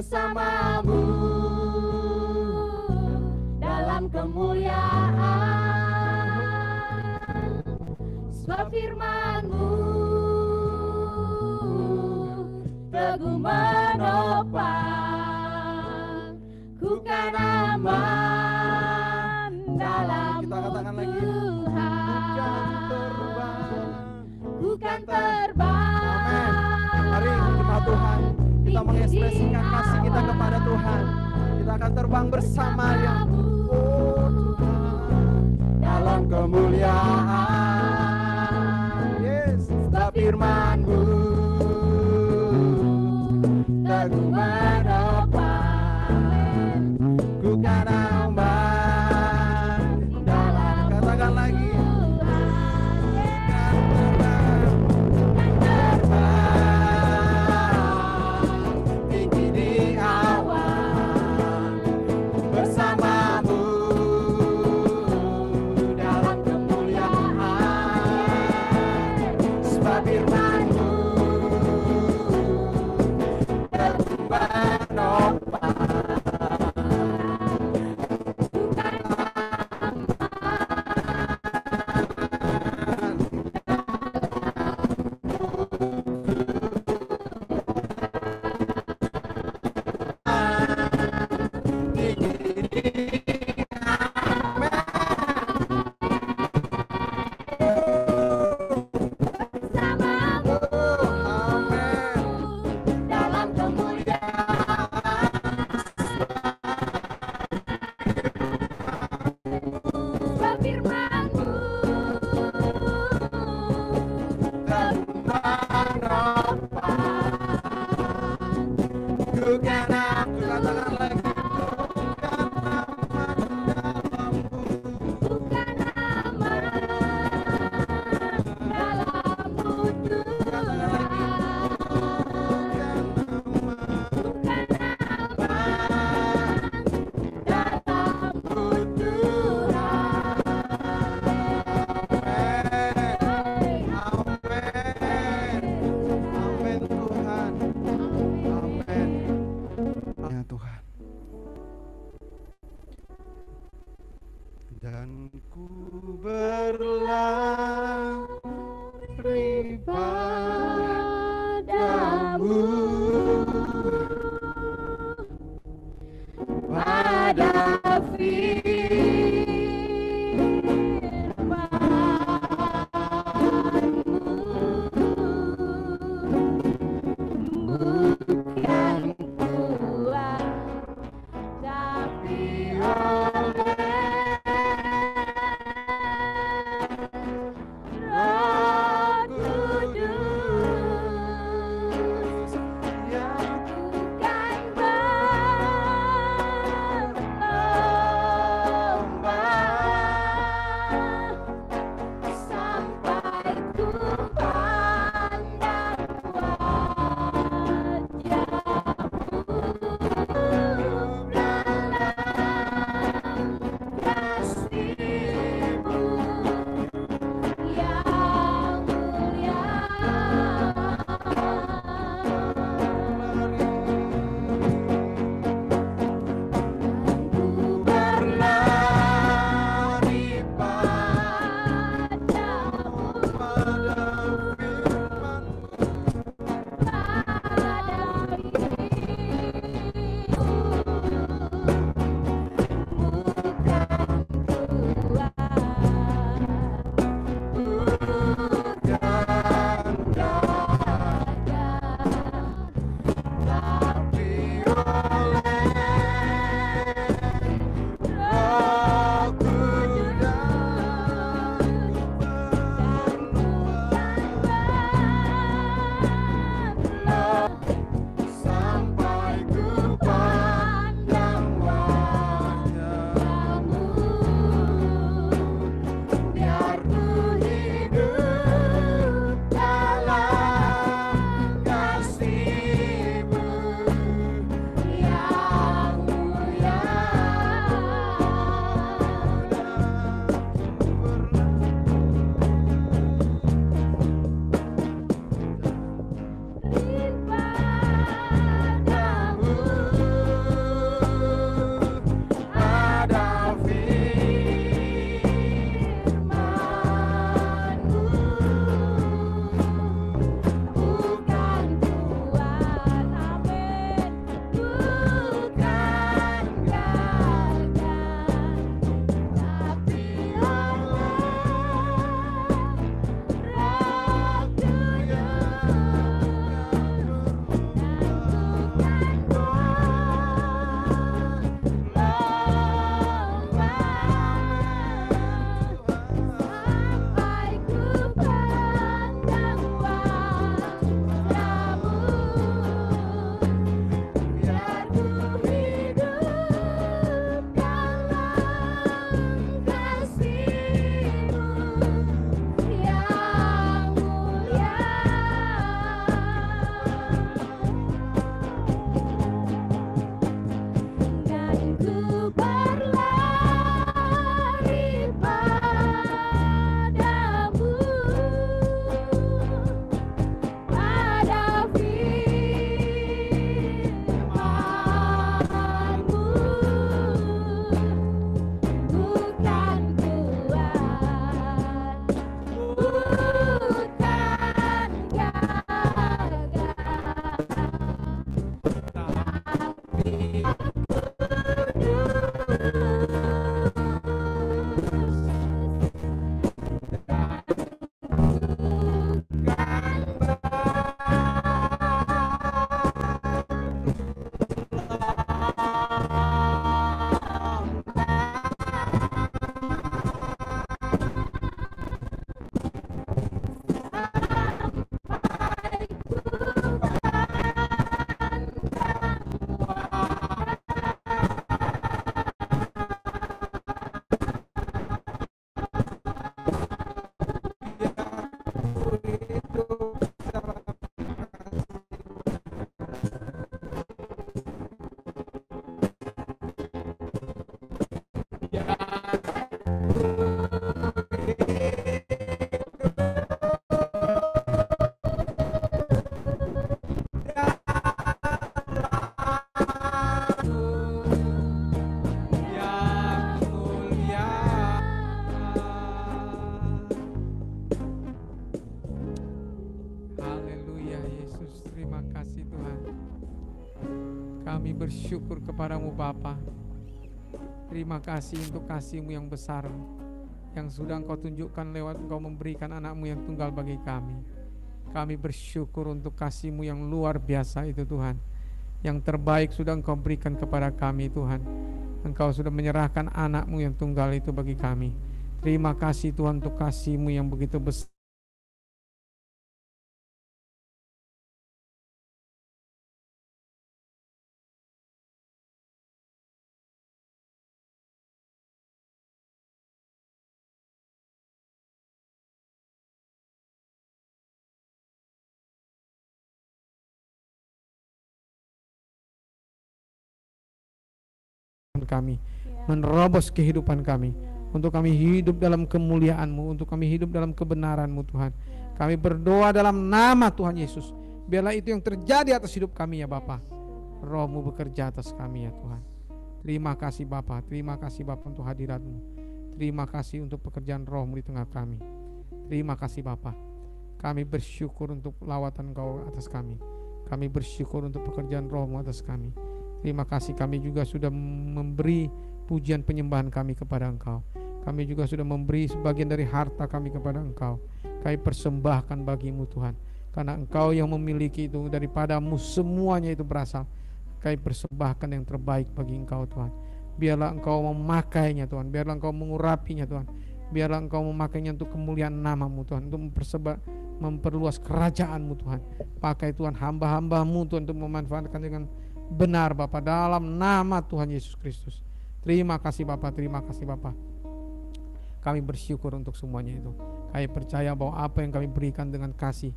bersamamu dalam kemuliaan. Sebab firman-Mu teguh menopang, ku kan aman dalam Kita katakan lagi. Tuhan. Ku kan terbang. Mari kita Tuhan, kita mengekspresikan kasih kita kepada Tuhan. Kita akan terbang bersama Dia. Oh Tuhan, dalam kemuliaan. Yes, sebab firman-Mu teguh menopang, ku kan aman dalam. Katakan lagi. Tinggi di awan, bersamamu dalam kemuliaan. Sebab firman-Mu teguh menopang. Dalam kemuliaan. Sebab firman-Mu teguh menopang. Ku kan aku katakan lagi. Ku kan aman dalam-Mu. Bukan aman dalam-Mu Tuhan. Bukan aman dalam-Mu Tuhan. Amin Tuhan. Amin. Ya Tuhan. Dan ku berlari padamu, Pada firman-Mu, bukan kuat, tapi oleh Kami bersyukur kepadamu Bapa. Terima kasih untuk kasih-Mu yang besar yang sudah Engkau tunjukkan lewat Engkau memberikan anak-Mu yang tunggal bagi kami. Kami bersyukur untuk kasih-Mu yang luar biasa itu Tuhan. Yang terbaik sudah Engkau berikan kepada kami Tuhan. Engkau sudah menyerahkan anak-Mu yang tunggal itu bagi kami. Terima kasih Tuhan untuk kasih-Mu yang begitu besar. Kami menerobos kehidupan kami, untuk kami hidup dalam kemuliaan-Mu, untuk kami hidup dalam kebenaran-Mu Tuhan. Kami berdoa dalam nama Tuhan Yesus, biarlah itu yang terjadi atas hidup kami ya Bapa. Roh-Mu bekerja atas kami ya Tuhan. Terima kasih Bapa, terima kasih Bapa untuk hadirat-Mu. Terima kasih untuk pekerjaan Roh-Mu di tengah kami. Terima kasih Bapa. Kami bersyukur untuk lawatan Engkau atas kami. Kami bersyukur untuk pekerjaan Roh-Mu atas kami. Terima kasih kami juga sudah memberi pujian penyembahan kami kepada Engkau. Kami juga sudah memberi sebagian dari harta kami kepada Engkau. Kami persembahkan bagi-Mu Tuhan. Karena Engkau yang memiliki itu, daripada-Mu semuanya itu berasal. Kami persembahkan yang terbaik bagi Engkau Tuhan. Biarlah Engkau memakainya Tuhan. Biarlah Engkau mengurapinya Tuhan. Biarlah Engkau memakainya untuk kemuliaan nama-Mu Tuhan. Untuk memperluas kerajaan-Mu Tuhan. Pakai Tuhan hamba-hamba-Mu Tuhan untuk memanfaatkan dengan benar Bapa, dalam nama Tuhan Yesus Kristus. Terima kasih Bapa, terima kasih Bapa. Kami bersyukur untuk semuanya itu. Kami percaya bahwa apa yang kami berikan dengan kasih,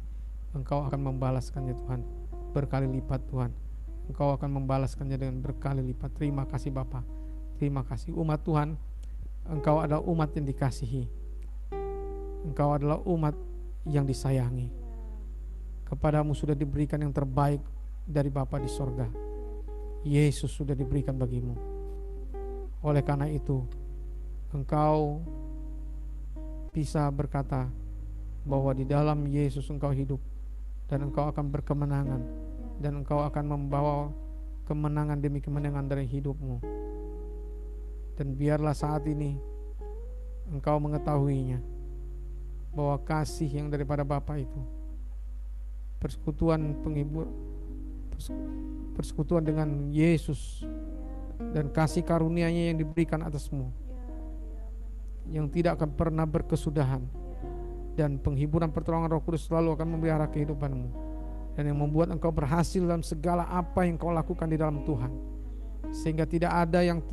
Engkau akan membalaskannya Tuhan berkali lipat Tuhan. Engkau akan membalaskannya dengan berkali lipat. Terima kasih Bapa. Terima kasih umat Tuhan. Engkau adalah umat yang dikasihi. Engkau adalah umat yang disayangi. Kepadamu sudah diberikan yang terbaik dari Bapa di sorga. Yesus sudah diberikan bagimu. Oleh karena itu, engkau bisa berkata bahwa di dalam Yesus engkau hidup, dan engkau akan berkemenangan, dan engkau akan membawa kemenangan demi kemenangan dari hidupmu. Dan biarlah saat ini engkau mengetahuinya, bahwa kasih yang daripada Bapa itu, persekutuan penghibur, persekutuan dengan Yesus, dan kasih karunia-Nya yang diberikan atasmu, yang tidak akan pernah berkesudahan, dan penghiburan pertolongan Roh Kudus selalu akan memelihara kehidupanmu, dan yang membuat engkau berhasil dalam segala apa yang kau lakukan di dalam Tuhan, sehingga tidak ada yang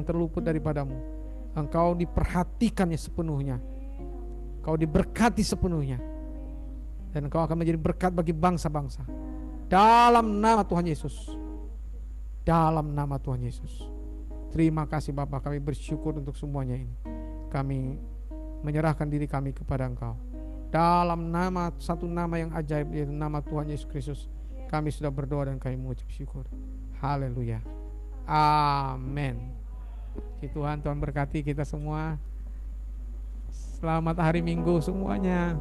terluput daripadamu. Engkau diperhatikannya sepenuhnya, kau diberkati sepenuhnya, dan engkau akan menjadi berkat bagi bangsa-bangsa. Dalam nama Tuhan Yesus. Dalam nama Tuhan Yesus. Terima kasih Bapa, kami bersyukur untuk semuanya ini. Kami menyerahkan diri kami kepada Engkau. Dalam nama, satu nama yang ajaib, yaitu nama Tuhan Yesus Kristus, kami sudah berdoa dan kami mengucap syukur. Haleluya. Amin. Tuhan berkati kita semua. Selamat hari Minggu semuanya.